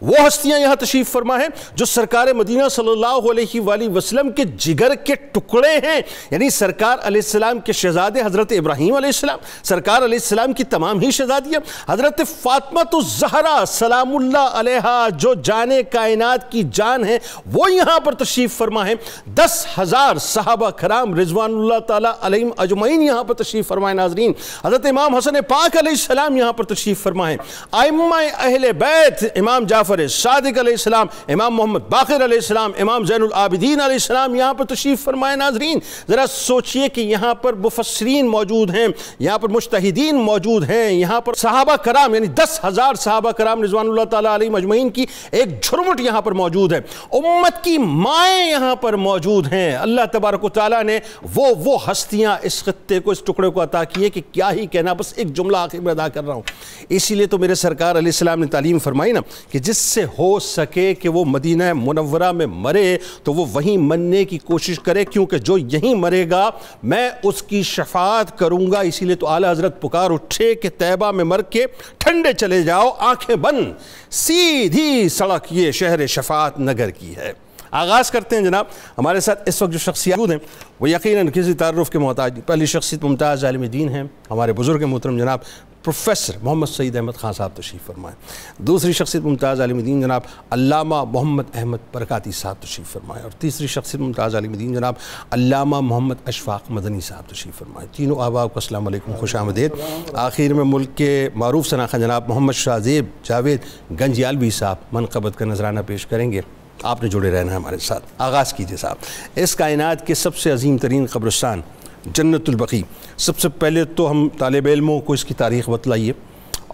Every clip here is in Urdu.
وہ ہستیاں یہاں تشریف فرما ہیں جو سرکار مدینہ صلی اللہ علیہ وآلہ وسلم کے جگر کے ٹکڑے ہیں، یعنی سرکار علیہ السلام کے شہزادے حضرت ابراہیم علیہ السلام، سرکار علیہ السلام کی تمام ہی شہزادیاں، حضرت فاطمہ الزہرا سلام اللہ علیہا جو جان کائنات کی جان ہے، وہ یہاں پر تشریف فرما ہیں۔ 10,000 صحابہ کرام رضوان اللہ تعالیٰ علیہم اجمعین یہاں پر تشریف فرمائے۔ ناظرین، حضرت امام حسن پاک علیہ السلام یہاں پر تشریف فرمائے۔ ائمہ اہل بیت، امام جعفر صادق علیہ السلام، امام محمد باقر علیہ السلام، امام زین العابدین علیہ السلام یہاں پر تشریف فرمائے۔ ناظرین، ذرا سوچئے کہ یہاں پر مفسرین موجود ہیں، یہاں پر مجتہدین موجود ہیں، یہاں پر صحابہ کرام یعنی 10,000 صحابہ کرام رضوان اللہ تعالیٰ علیہم اجمعین کی ایک جھرمٹ یہاں پر موجود ہے۔ امت کی مائیں یہاں پر موجود ہیں۔ اللہ تبارک و تعالیٰ نے وہ ہستیاں اس خطے کو، اس ٹکڑے کو عطا کیے کہ کیا ہی کہنا، بس ایک جملہ آخر میں ادا کر رہا ہوں۔ اسی لیے تو میرے سرکار علیہ السلام نے تعلیم فرمائی نا کہ جس سے ہو سکے کہ وہ مدینہ منورہ میں مرے تو وہ وہیں مرنے کی کوشش کرے، کیونکہ جو یہیں مرے گا میں اس کی شفاعت کروں گا۔ اسی لیے تو اعلیٰ حضرت پکار اٹھے کہ طیبہ میں مر کے ٹھنڈے چلے جاؤ، آنکھیں بند، سیدھی سڑک یہ شہر شفاعت نگر کی ہے۔ آغاز کرتے ہیں جناب۔ ہمارے ساتھ اس وقت جو شخصیات موجود ہیں وہ یقیناً کسی تعارف کے محتاج۔ پہلی شخصیت ممتاز عالم دین ہیں، ہمارے بزرگ محترم جناب پروفیسر محمد سعید احمد خان صاحب تشریف فرمائیں۔ دوسری شخصیت ممتاز عالم دین جناب علامہ محمد احمد برکاتی صاحب تشریف فرمائیں، اور تیسری شخصیت ممتاز عالم دین جناب علامہ محمد اشفاق مدنی صاحب تشریف فرمائیں۔ تینوں آباء کو السلام علیکم، خوش آمدید۔ آخر میں ملک کے معروف شناخت جناب محمد شاہ زیب جاوید گنجیالوی صاحب منقبت کا نذرانہ پیش کریں گے۔ آپ نے جڑے رہنا ہے ہمارے ساتھ۔ آغاز کیجئے صاحب۔ اس کائنات کے سب سے عظیم ترین قبرستان جنت البقیع، سب سے پہلے تو ہم طالب علموں کو اس کی تاریخ بتلائیے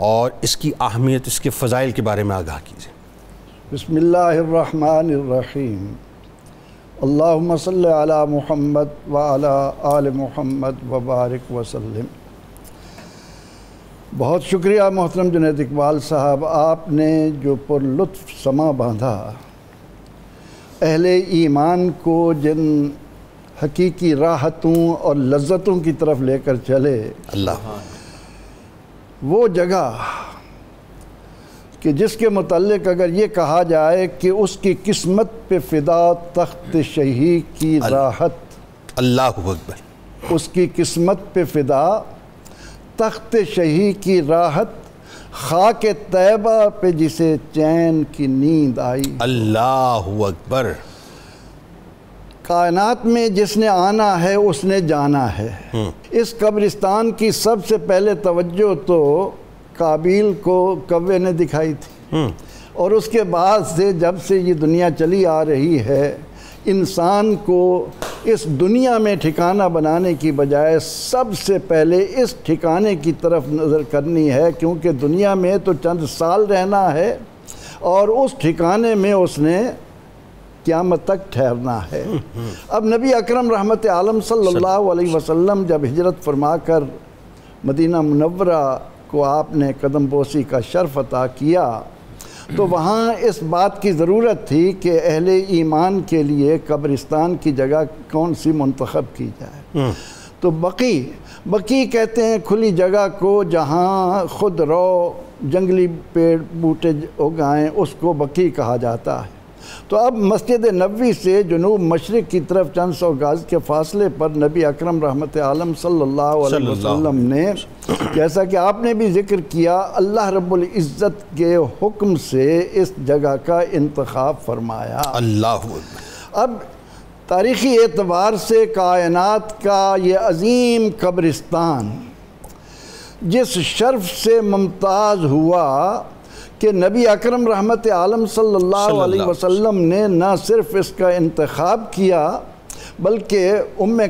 اور اس کی اہمیت، اس کے فضائل کے بارے میں آگاہ کیجئے۔ بسم اللہ الرحمن الرحیم، اللہم صلی علی محمد وعلی آل محمد وبارک وسلم۔ بہت شکریہ محترم جنید اقبال صاحب، آپ نے جو پر لطف سما باندھا، اہل ایمان کو جن حقیقی راحتوں اور لذتوں کی طرف لے کر چلے، اللہ وہ جگہ کہ جس کے متعلق اگر یہ کہا جائے کہ اس کی قسمت پہ فدا تخت شہی کی راحت، اللہ اکبر، اس کی قسمت پہ فدا تخت شہی کی راحت، خاک طیبہ پہ جسے چین کی نیند آئی، اللہ اکبر۔ کائنات میں جس نے آنا ہے اس نے جانا ہے۔ اس قبرستان کی سب سے پہلے توجہ تو قابیل کو کوے نے دکھائی تھی، اور اس کے بعد سے جب سے یہ دنیا چلی آ رہی ہے، انسان کو اس دنیا میں ٹھکانہ بنانے کی بجائے سب سے پہلے اس ٹھکانے کی طرف نظر کرنی ہے، کیونکہ دنیا میں تو چند سال رہنا ہے اور اس ٹھکانے میں اس نے قیامت تک ٹھہرنا ہے۔ اب نبی اکرم رحمت عالم صلی اللہ علیہ وسلم جب ہجرت فرما کر مدینہ منورہ کو آپ نے قدم بوسی کا شرف عطا کیا تو وہاں اس بات کی ضرورت تھی کہ اہل ایمان کے لیے قبرستان کی جگہ کون سی منتخب کی جائے۔ تو بقیع کہتے ہیں کھلی جگہ کو جہاں خود رو جنگلی پیڑ بوٹے اگائیں، اس کو بقیع کہا جاتا ہے۔ تو اب مسجد نبوی سے جنوب مشرق کی طرف چند سو گز کے فاصلے پر نبی اکرم رحمت عالم صلی اللہ علیہ وسلم نے، جیسا کہ آپ نے بھی ذکر کیا، اللہ رب العزت کے حکم سے اس جگہ کا انتخاب فرمایا۔ اللہ اب تاریخی اعتبار سے کائنات کا یہ عظیم قبرستان جس شرف سے ممتاز ہوا کہ نبی اکرم رحمت عالم صلی اللہ علیہ وسلم نے نہ صرف اس کا انتخاب کیا بلکہ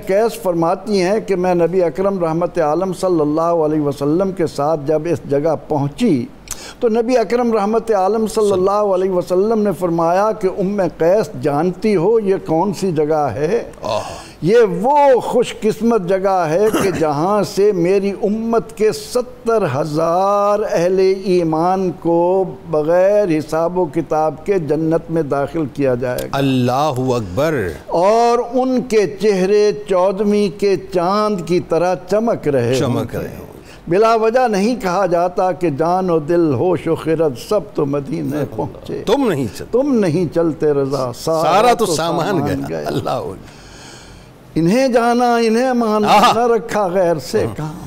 قیس فرماتی ہیں کہ میں نبی اکرم رحمت عالم صلی اللہ علیہ وسلم کے ساتھ جب اس جگہ پہنچی تو نبی اکرم رحمت عالم صلی اللہ علیہ وسلم نے فرمایا کہ قیس جانتی ہو یہ کون سی جگہ ہے؟ یہ وہ خوش قسمت جگہ ہے کہ جہاں سے میری امت کے 70,000 اہل ایمان کو بغیر حساب و کتاب کے جنت میں داخل کیا جائے گا۔ اللہ اکبر۔ اور ان کے چہرے 14ویں کے چاند کی طرح چمک رہے۔ بلا وجہ نہیں کہا جاتا کہ جان و دل ہوش و خرد سب تو مدینے پہنچے، تم نہیں چلتے رضا سارا تو سامان گیا۔ اللہ انہیں جانا انہیں مانا نہ رکھا غیر سے کام،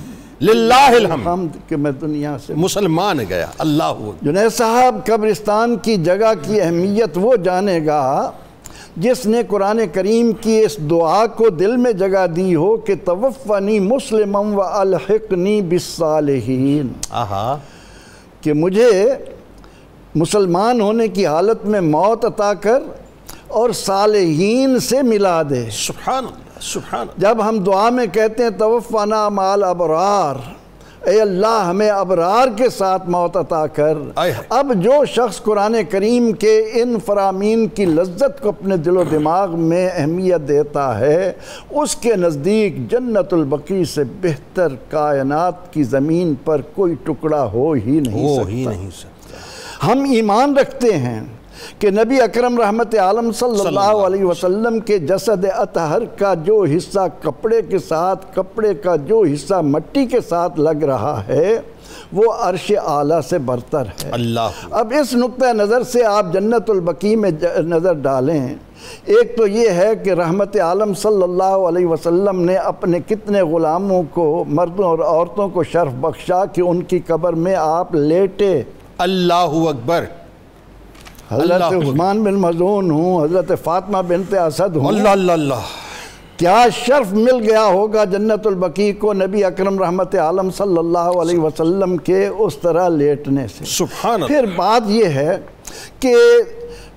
للہ الحمد کہ میں دنیا سے مسلمان گیا۔ اللہ جنید صاحب قبرستان کی جگہ کی اہمیت وہ جانے گا جس نے قرآن کریم کی اس دعا کو دل میں جگہ دی ہو کہ توفنی مسلما و الحقنی بالصالحین، کہ مجھے مسلمان ہونے کی حالت میں موت عطا کر اور صالحین سے ملا دے۔ سبحان اللہ سبحان اللہ۔ جب ہم دعا میں کہتے ہیں توفنا مع الابرار، اے اللہ ہمیں ابرار کے ساتھ موت عطا کر، اب جو شخص قرآن کریم کے ان فرامین کی لذت کو اپنے دل و دماغ میں اہمیت دیتا ہے، اس کے نزدیک جنت البقیع سے بہتر کائنات کی زمین پر کوئی ٹکڑا ہو ہی نہیں سکتا۔ ہم ایمان رکھتے ہیں کہ نبی اکرم رحمت عالم صلی اللہ علیہ وسلم کے جسد اطہر کا جو حصہ کپڑے کے ساتھ، کپڑے کا جو حصہ مٹی کے ساتھ لگ رہا ہے وہ عرش اعلیٰ سے برتر ہے۔ اب اس نقطہ نظر سے آپ جنت البقیع میں نظر ڈالیں، ایک تو یہ ہے کہ رحمت عالم صلی اللہ علیہ وسلم نے اپنے کتنے غلاموں کو، مردوں اور عورتوں کو شرف بخشا کہ ان کی قبر میں آپ لیٹے۔ اللہ اکبر۔ حضرت عثمان بن مظعون ہوں، حضرت فاطمہ بنت اسد ہوں، اللہ اللہ، کیا شرف مل گیا ہوگا جنت البقیع کو نبی اکرم رحمت عالم صلی اللہ علیہ وسلم کے اس طرح لیٹنے سے۔ سبحان اللہ۔ پھر بات یہ ہے کہ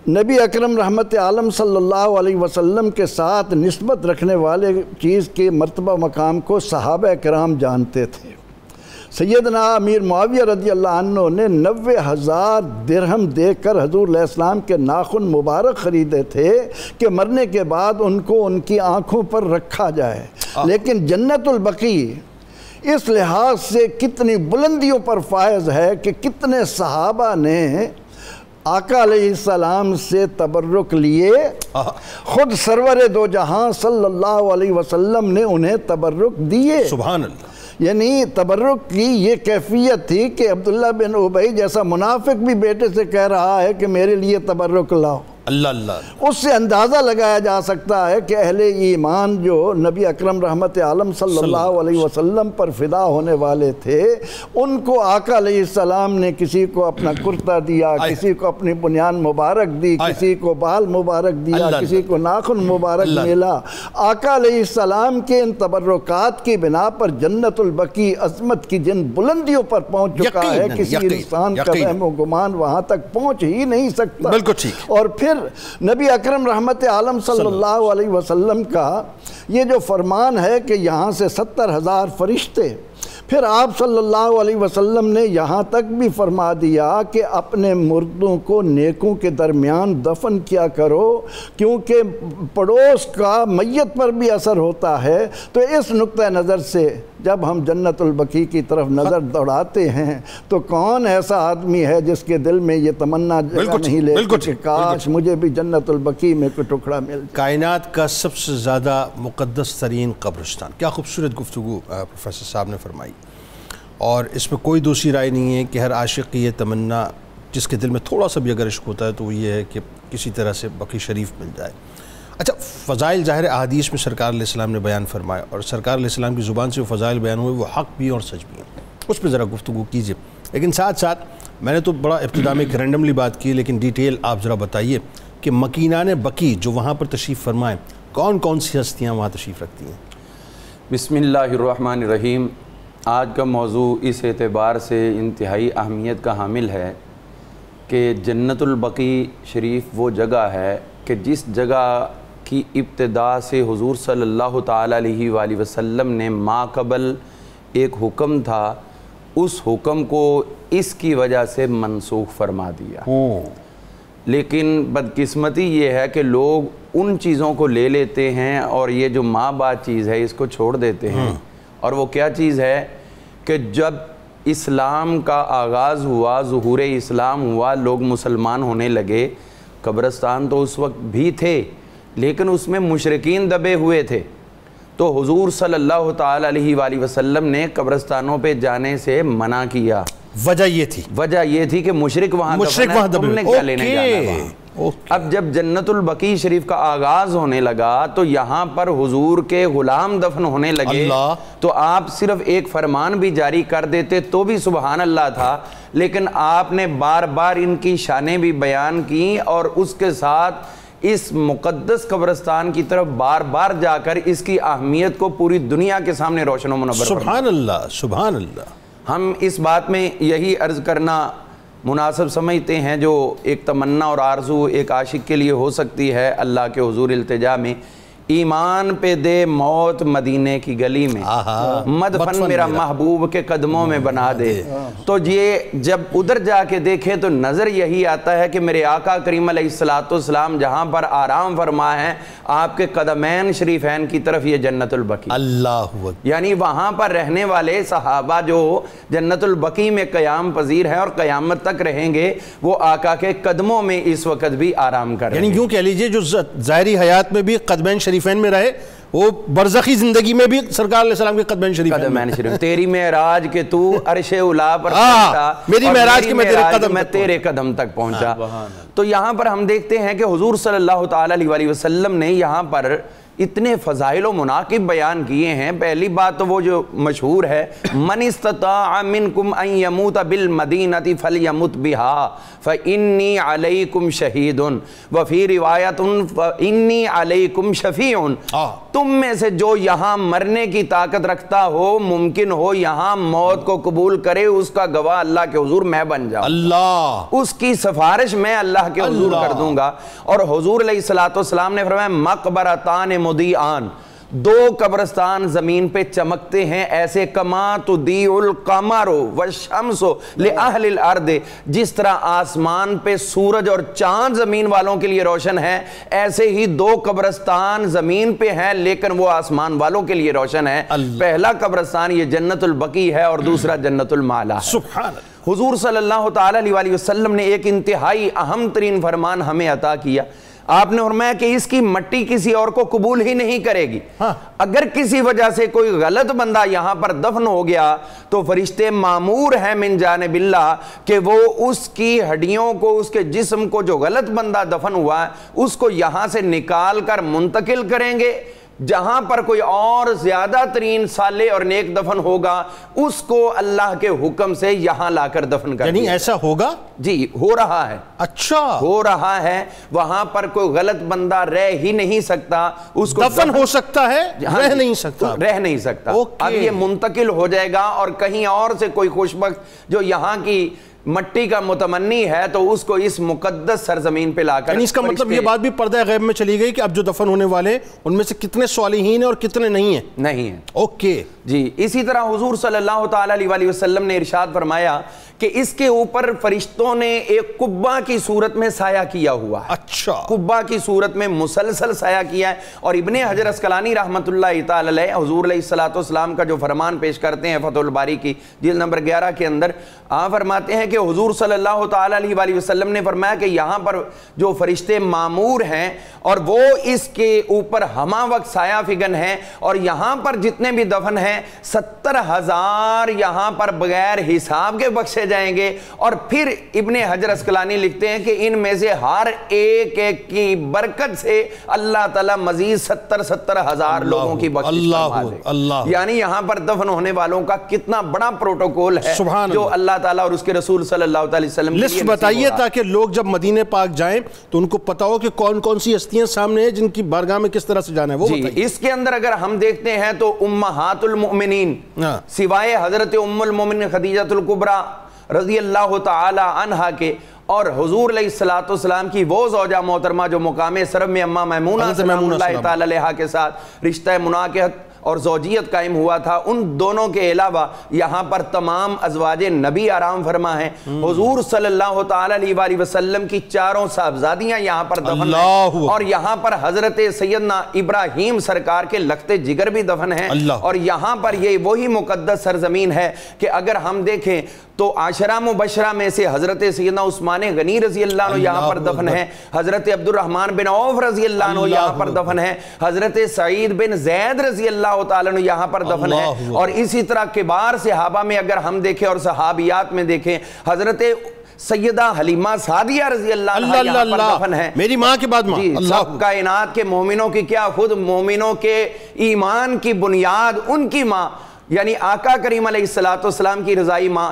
نبی اکرم رحمت عالم صلی اللہ علیہ وسلم کے ساتھ نسبت رکھنے والے چیز کے مرتبہ مقام کو صحابہ کرام جانتے تھے۔ سیدنا امیر معاویہ رضی اللہ عنہ نے 90,000 درہم دے کر حضور علیہ السلام کے ناخن مبارک خریدے تھے کہ مرنے کے بعد ان کو ان کی آنکھوں پر رکھا جائے، لیکن جنت البقیع اس لحاظ سے کتنی بلندیوں پر فائز ہے کہ کتنے صحابہ نے آقا علیہ السلام سے تبرک لیے، خود سرور دو جہاں صلی اللہ علیہ وسلم نے انہیں تبرک دیے۔ سبحان اللہ۔ یعنی تبرک کی یہ کیفیت تھی کہ عبداللہ بن ابی جیسا منافق بھی بیٹے سے کہہ رہا ہے کہ میرے لیے تبرک لاؤ۔ اللہ اللہ، اس سے اندازہ لگایا جا سکتا ہے کہ اہل ایمان جو نبی اکرم رحمت عالم صلی اللہ علیہ وسلم پر فدا ہونے والے تھے، ان کو آقا علیہ السلام نے کسی کو اپنا کرتا دیا، کسی کو اپنی بنیان مبارک دی، کسی کو بال مبارک دیا، کسی کو ناخن مبارک ملا۔ آقا علیہ السلام کے ان تبرکات کی بنا پر جنت البقیع عظمت کی جن بلندیوں پر پہنچ چکا ہے، کسی انسان کا وہم و گمان وہاں تک پہنچ ہی نہیں سکتا۔ اور پھر نبی اکرم رحمت عالم صلی اللہ علیہ وسلم کا یہ جو فرمان ہے کہ یہاں سے 70,000 فرشتے، پھر آپ صلی اللہ علیہ وسلم نے یہاں تک بھی فرما دیا کہ اپنے مردوں کو نیکوں کے درمیان دفن کیا کرو، کیونکہ پڑوس کا میت پر بھی اثر ہوتا ہے۔ تو اس نقطہ نظر سے جب ہم جنت البقیع کی طرف نظر دوڑاتے ہیں تو کون ایسا آدمی ہے جس کے دل میں یہ تمنا جگہ نہیں لے کہ کاش مجھے بھی جنت البقیع میں کوئی ٹکڑا مل جائے۔ کائنات کا سب سے زیادہ مقدس ترین قبرستان، کیا خوبصورت گفتگو پروفیسر صاحب نے فرمائی، اور اس میں کوئی دوسری رائے نہیں ہے کہ ہر عاشق کی یہ تمنا، جس کے دل میں تھوڑا سا بھی اگر عشق ہوتا ہے تو وہ یہ ہے کہ کسی طرح سے بقیع شریف مل جائے۔ اچھا، فضائل ظاہر احادیث میں سرکار علیہ السلام نے بیان فرمایا، اور سرکار علیہ السلام کی زبان سے وہ فضائل بیان ہوئے، وہ حق بھی اور سچ بھی ہیں، اس پہ ذرا گفتگو کیجئے۔ لیکن ساتھ ساتھ میں نے تو بڑا ابتدا میں ایک رینڈملی بات کی، لیکن ڈیٹیل آپ ذرا بتائیے کہ مکینان بقیع جو وہاں پر تشریف فرمائیں، کون کون سی ہستیاں وہاں تشریف رکھتی ہیں؟ بسم اللہ الرحمن الرحیم۔ آج کا موضوع اس اعتبار سے انتہائی اہمیت کا حامل ہے کہ جنت البقیع شریف وہ جگہ ہے کہ جس جگہ کی ابتدا سے حضور صلی اللہ تعالیٰ علیہ وآلہ وسلم نے ما قبل ایک حکم تھا، اس حکم کو اس کی وجہ سے منسوخ فرما دیا۔ لیکن بدقسمتی یہ ہے کہ لوگ ان چیزوں کو لے لیتے ہیں اور یہ جو ماں بعد چیز ہے اس کو چھوڑ دیتے ہیں۔ اور وہ کیا چیز ہے کہ جب اسلام کا آغاز ہوا، ظہور اسلام ہوا، لوگ مسلمان ہونے لگے، قبرستان تو اس وقت بھی تھے لیکن اس میں مشرکین دبے ہوئے تھے۔ تو حضور صلی اللہ تعالی علیہ وآلہ وسلم نے قبرستانوں پہ جانے سے منع کیا. وجہ یہ تھی کہ مشرک وہاں دفن ہے, تم نے کیا لینے جانا ہے وہاں. اب جب جنت البقیع شریف کا آغاز ہونے لگا تو یہاں پر حضور کے غلام دفن ہونے لگے, تو آپ صرف ایک فرمان بھی جاری کر دیتے تو بھی سبحان اللہ تھا, لیکن آپ نے بار بار ان کی شانیں بھی بیان کی اور اس کے ساتھ اس مقدس قبرستان کی طرف بار بار جا کر اس کی اہمیت کو پوری دنیا کے سامنے روشن و منور فرمایا. سبحان اللہ, سبحان اللہ. ہم اس بات میں یہی عرض کرنا مناسب سمجھتے ہیں جو ایک تمنا اور آرزو ایک عاشق کے لیے ہو سکتی ہے, اللہ کے حضور التجا میں, ایمان پہ دے موت مدینے کی گلی میں, مدفن میرا محبوب کے قدموں میں بنا دے. تو یہ جب ادھر جا کے دیکھیں تو نظر یہی آتا ہے کہ میرے آقا کریم علیہ السلام جہاں پر آرام فرما ہے, آپ کے قدمین شریفین کی طرف یہ جنت البقیع, اللہ, یعنی وہاں پر رہنے والے صحابہ جو جنت البقیع میں قیام پذیر ہیں اور قیامت تک رہیں گے, وہ آقا کے قدموں میں اس وقت بھی آرام کر رہے ہیں. یعنی یوں کہہ لیجئے جو ظاہری حیات میں بھی قدمین شریفین میں رہے, وہ برزخی زندگی میں بھی سرکار علیہ السلام کے قدمین شریف. تیری معراج کے تو عرش اولا پر پہنچا, میری معراج کے میں تیرے قدم تک پہنچا. تو یہاں پر ہم دیکھتے ہیں کہ حضور صلی اللہ تعالی علیہ وسلم نے یہاں پر اتنے فضائل و مناقب بیان کیے ہیں. پہلی بات تو وہ جو مشہور ہے, من استطاع منکم ان یموت بالمدینہ فلیمت بہا فانی علیکم شہید وفی روایت فانی علیکم شفیع. تم میں سے جو یہاں مرنے کی طاقت رکھتا ہو, ممکن ہو یہاں موت کو قبول کرے, اس کا گواہ اللہ کے حضور میں بن جاؤں, اللہ, اس کی سفارش میں اللہ کے حضور کر دوں گا. اور حضور علیہ السلام نے فرمایا مقبرتان مضیئان, دو قبرستان زمین پہ چمکتے ہیں ایسے کما تضیء القمر والشمس لأہل الارض, جس طرح آسمان پہ سورج اور چاند زمین والوں کے لیے روشن ہے, ایسے ہی دو قبرستان زمین پہ ہیں لیکن وہ آسمان والوں کے لیے روشن ہے. پہلا قبرستان یہ جنت البقیع ہے اور دوسرا جنت المعلا ہے. سبحان اللہ. حضور صلی اللہ تعالی علیہ وسلم نے ایک انتہائی اہم ترین فرمان ہمیں عطا کیا. آپ نے فرمایا کہ اس کی مٹی کسی اور کو قبول ہی نہیں کرے گی. اگر کسی وجہ سے کوئی غلط بندہ یہاں پر دفن ہو گیا تو فرشتے مامور ہیں من جانب اللہ کہ وہ اس کی ہڈیوں کو, اس کے جسم کو, جو غلط بندہ دفن ہوا ہے اس کو یہاں سے نکال کر منتقل کریں گے. جہاں پر کوئی اور زیادہ ترین صالح اور نیک دفن ہوگا اس کو اللہ کے حکم سے یہاں لا کر دفن کر دیا. یعنی ایسا ہوگا؟ جی ہو رہا ہے. اچھا, ہو رہا ہے. وہاں پر کوئی غلط بندہ رہ ہی نہیں سکتا, اس کو دفن ہو سکتا ہے, رہ نہیں سکتا. رہ نہیں سکتا. اب یہ منتقل ہو جائے گا اور کہیں اور سے کوئی خوشبخت جو یہاں کی مٹی کا متمنی ہے تو اس کو اس مقدس سرزمین پہ لا کر, یعنی اس کا مطلب یہ بات بھی پردہ غیب میں چلی گئی کہ اب جو دفن ہونے والے ان میں سے کتنے صالحین ہیں اور کتنے نہیں ہیں. نہیں ہیں. اوکے جی. اسی طرح حضور صلی اللہ تعالی علیہ وسلم نے ارشاد فرمایا کہ اس کے اوپر فرشتوں نے ایک قبہ کی صورت میں سایہ کیا ہوا ہے. اچھا, قبہ کی صورت میں مسلسل سایہ کیا ہے. اور ابن حجر عسقلانی رحمۃ اللہ تعالی علیہ حضور علیہ السلام کا جو فرمان پیش کرتے ہیں فتح الباری کی جلد نمبر 11 کے اندر, آپ فرماتے ہیں کہ حضور صلی اللہ تعالی علیہ وسلم نے فرمایا کہ یہاں پر جو فرشتے معمور ہیں اور وہ اس کے اوپر ہمہ وقت سایہ فگن ہیں, اور یہاں پر جتنے بھی دفن ہیں 70,000 یہاں پر بغیر حساب کے بخشے جائیں گے. اور پھر ابن حجر عسقلانی لکھتے ہیں کہ ان میں سے ہر ایک ایک کی برکت سے اللہ تعالیٰ مزید 70,000 لوگوں کی بخشش فرما دے. یعنی یہاں پر دفن ہونے والوں کا کتنا بڑا پروٹوکول ہے جو اللہ تعالیٰ اور اس کے رسول صلی اللہ علیہ وسلم لسٹ بتائیے تاکہ لوگ جب مدینے پاک جائیں تو ان کو پتا ہو کہ کون کون سی ہستیاں سامنے ہیں جن کی بارگاہ میں کس طرح سے جانا ہے. وہ جی, اس کے اندر اگر ہم دیکھتے ہیں تو امہات المؤمنین سوائے حضرت ام المؤمنین خدیجہ الکبریٰ رضی اللہ تعالی عنہا کے اور حضور علیہ السلام کی وہ زوجہ محترمہ جو مقام سرب میں اماں میمونہ سلام اللہ تعالی علیہ کے ساتھ رشتہ مناکحت اور زوجیت قائم ہوا تھا, ان دونوں کے علاوہ یہاں پر تمام ازواج نبی آرام فرما ہیں. حضور صلی اللہ تعالی علیہ وسلم کی چاروں صاحبزادیاں یہاں پر دفن ہیں, اور یہاں پر حضرت سیدنا ابراہیم سرکار کے لخت جگر بھی دفن ہیں. اور یہاں پر یہ وہی مقدس سرزمین ہے کہ اگر ہم دیکھیں تو عاشرہ مبشرہ میں سے حضرت سیدنا عثمان غنی رضی اللہ عنہ یہاں پر دفن ہیں, حضرت عبد الرحمن بن عوف رضی اللہ عنہ یہاں پر دفن ہیں, حضرت سعید بن زید رضی اللہ اللہ تعالیٰ عنہ یہاں پر دفن ہے، اور اسی طرح کبار صحابہ میں اگر ہم دیکھیں اور صحابیات میں دیکھیں، حضرت سیدہ حلیمہ سعدیہ رضی اللہ عنہ یہاں پر دفن ہے، میری ماں کے بعد ماں، سب کائنات کے مومنوں کی کیا، خود مومنوں کے ایمان کی بنیاد ان کی ماں یعنی آقا کریم علیہ السلام کی رضائی ماں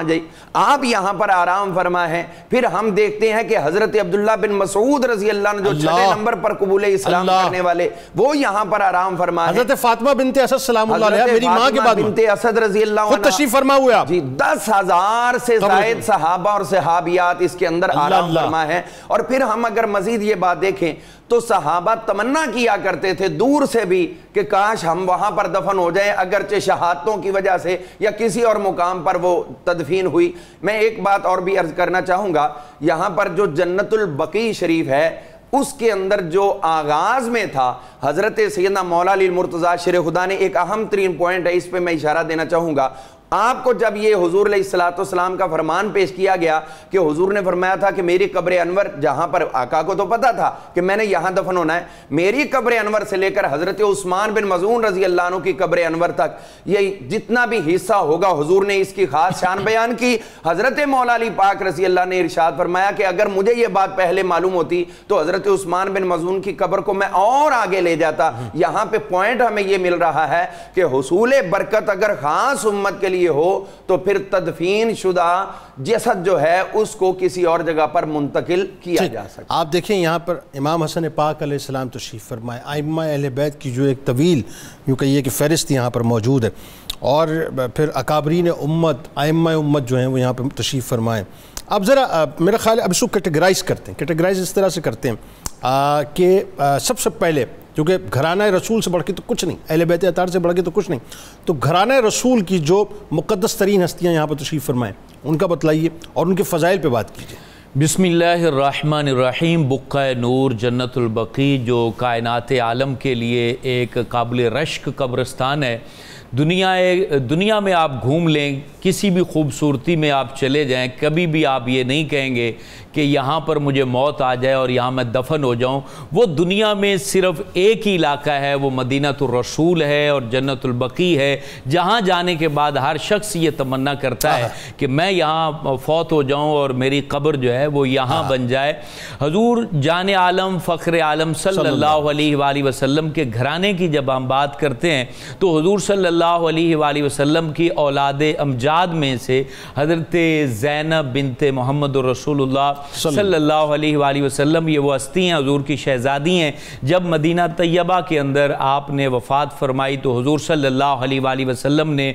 آپ یہاں پر آرام فرما ہے۔ پھر ہم دیکھتے ہیں کہ حضرت عبداللہ بن مسعود رضی اللہ عنہ جو 6 نمبر پر قبول اسلام کرنے والے، وہ یہاں پر آرام فرما ہے۔ حضرت فاطمہ بنت اسد سلام اللہ علیہ میری ماں کے بعد بنت اسد رضی اللہ عنہ خود تشریف فرما ہوئے آپ، 10,000 سے زائد صحابہ اور صحابیات اس کے اندر آرام فرما ہے۔ اور پھر ہم اگر مزید یہ بات دیکھیں تو صحابہ تمنا کیا کرتے تھے دور سے بھی کہ کاش ہم وہاں پر دفن ہو جائیں، اگرچہ شہادتوں کی وجہ سے یا کسی اور مقام پر وہ تدفین ہوئی۔ میں ایک بات اور بھی عرض کرنا چاہوں گا، یہاں پر جو جنت البقیع شریف ہے اس کے اندر جو آغاز میں تھا، حضرت سیدنا مولا علی المرتضیٰ شیر خدا نے ایک اہم ترین پوائنٹ ہے، اس پہ میں اشارہ دینا چاہوں گا۔ آپ کو جب یہ حضور علیہ السلام کا فرمان پیش کیا گیا کہ حضور نے فرمایا تھا کہ میری قبر انور، جہاں پر آقا کو تو پتا تھا کہ میں نے یہاں دفن ہونا ہے، میری قبر انور سے لے کر حضرت عثمان بن مظعون رضی اللہ عنہ کی قبر انور تک یہ جتنا بھی حصہ ہوگا حضور نے اس کی خاص شان بیان کی۔ حضرت مولا علی پاک رضی اللہ نے ارشاد فرمایا کہ اگر مجھے یہ بات پہلے معلوم ہوتی تو حضرت عثمان بن مظعون کی قبر کو میں اور آگے لے جاتا۔ یہاں پہ پوائنٹ ہمیں یہ مل رہا ہے کہ حصول برکت اگر خاص امت کے لیے ہو تو پھر تدفین شدہ جسد جو ہے اس کو کسی اور جگہ پر منتقل کیا جا سکتا۔ آپ دیکھیں یہاں پر امام حسن پاک علیہ السلام تشریف فرمائے، ائمہ اہل بیت کی جو ایک طویل یوں کہیے کہ فہرست یہاں پر موجود ہے، اور پھر اکابرین امت، ائمہ امت جو ہیں وہ یہاں پر تشریف فرمائے۔ اب ذرا میرا خیال ہے اب اس کو کیٹیگرائز کرتے ہیں، کیٹیگرائز اس طرح سے کرتے ہیں کہ سب سے پہلے کیونکہ گھرانہ رسول سے بڑھ کے تو کچھ نہیں، اہل بیت اطہار سے بڑھ کے تو کچھ نہیں، تو گھرانہ رسول کی جو مقدس ترین ہستیاں یہاں پر تشریف فرمائیں ان کا بتلائیے اور ان کے فضائل پہ بات کیجیے۔ بسم اللہ الرحمن الرحیم۔ بقعہ نور جنت البقیع جو کائنات عالم کے لیے ایک قابل رشک قبرستان ہے، دنیا میں آپ گھوم لیں، کسی بھی خوبصورتی میں آپ چلے جائیں، کبھی بھی آپ یہ نہیں کہیں گے کہ یہاں پر مجھے موت آ جائے اور یہاں میں دفن ہو جاؤں۔ وہ دنیا میں صرف ایک ہی علاقہ ہے، وہ مدینہ الرسول ہے اور جنت البقیع ہے، جہاں جانے کے بعد ہر شخص یہ تمنا کرتا ہے کہ میں یہاں فوت ہو جاؤں اور میری قبر جو ہے وہ یہاں بن جائے۔ حضور جان عالم فخر عالم صلی اللہ علیہ وآلہ وسلم کے گھرانے کی جب ہم بات کرتے ہیں تو حضور صلی اللہ علیہ وآلہ وسلم کی اولاد امجاد میں سے حضرت زینب بنت محمد رسول اللہ صلی اللہ علیہ وآلہ وسلم یہ وہ ہستی ہیں، حضور کی شہزادی ہیں۔ جب مدینہ طیبہ کے اندر آپ نے وفات فرمائی تو حضور صلی اللہ علیہ وآلہ وسلم نے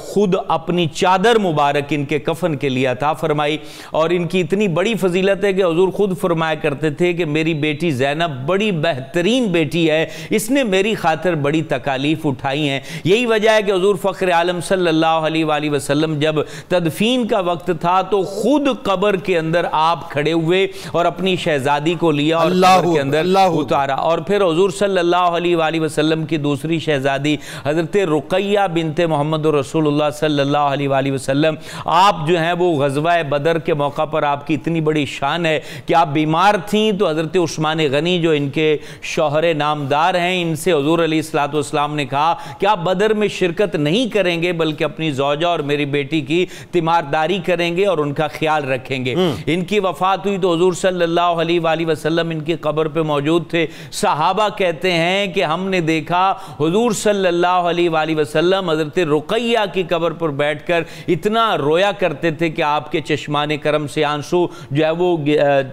خود اپنی چادر مبارک ان کے کفن کے لیے عطا فرمائی، اور ان کی اتنی بڑی فضیلت ہے کہ حضور خود فرمایا کرتے تھے کہ میری بیٹی زینب بڑی بہترین بیٹی ہے، اس نے میری خاطر بڑی تکالیف اٹھائی ہیں۔ یہی وجہ ہے کہ حضور فخر عالم صلی اللہ علیہ وآلہ وسلم جب تدفین کا وقت تھا تو خود قبر کے اندر آپ کھڑے ہوئے اور اپنی شہزادی کو لیا اور قبر کے اندر اتارا، اور پھر حضور صلی اللہ علیہ وآلہ وسلم کی دوسری شہزادی حضرت رقیہ بنت محمد رسول اللہ صلی اللہ علیہ وآلہ وسلم، آپ جو ہیں وہ غزوہ بدر کے موقع پر آپ کی اتنی بڑی شان ہے کہ آپ بیمار تھیں تو حضرت عثمان غنی جو ان کے شوہر نامدار ہیں، ان سے حضور علیہ السلام نے کہا کہ آپ بدر میں شرکت نہیں کریں گے بلکہ اپنی زوجہ اور میری بیٹی کی تیمارداری کریں گے اور ان کا خیال رکھیں گے۔ ان کی وفات ہوئی تو حضور صلی اللہ علیہ وآلہ وسلم ان کی قبر پہ موجود تھے۔ صحابہ کہتے ہیں کہ ہم نے دیکھا حضور صلی اللہ علیہ وآلہ وسلم حضرت رقیہ کی قبر پر بیٹھ کر اتنا رویا کرتے تھے کہ آپ کے چشمان کرم سے آنسو جو ہے وہ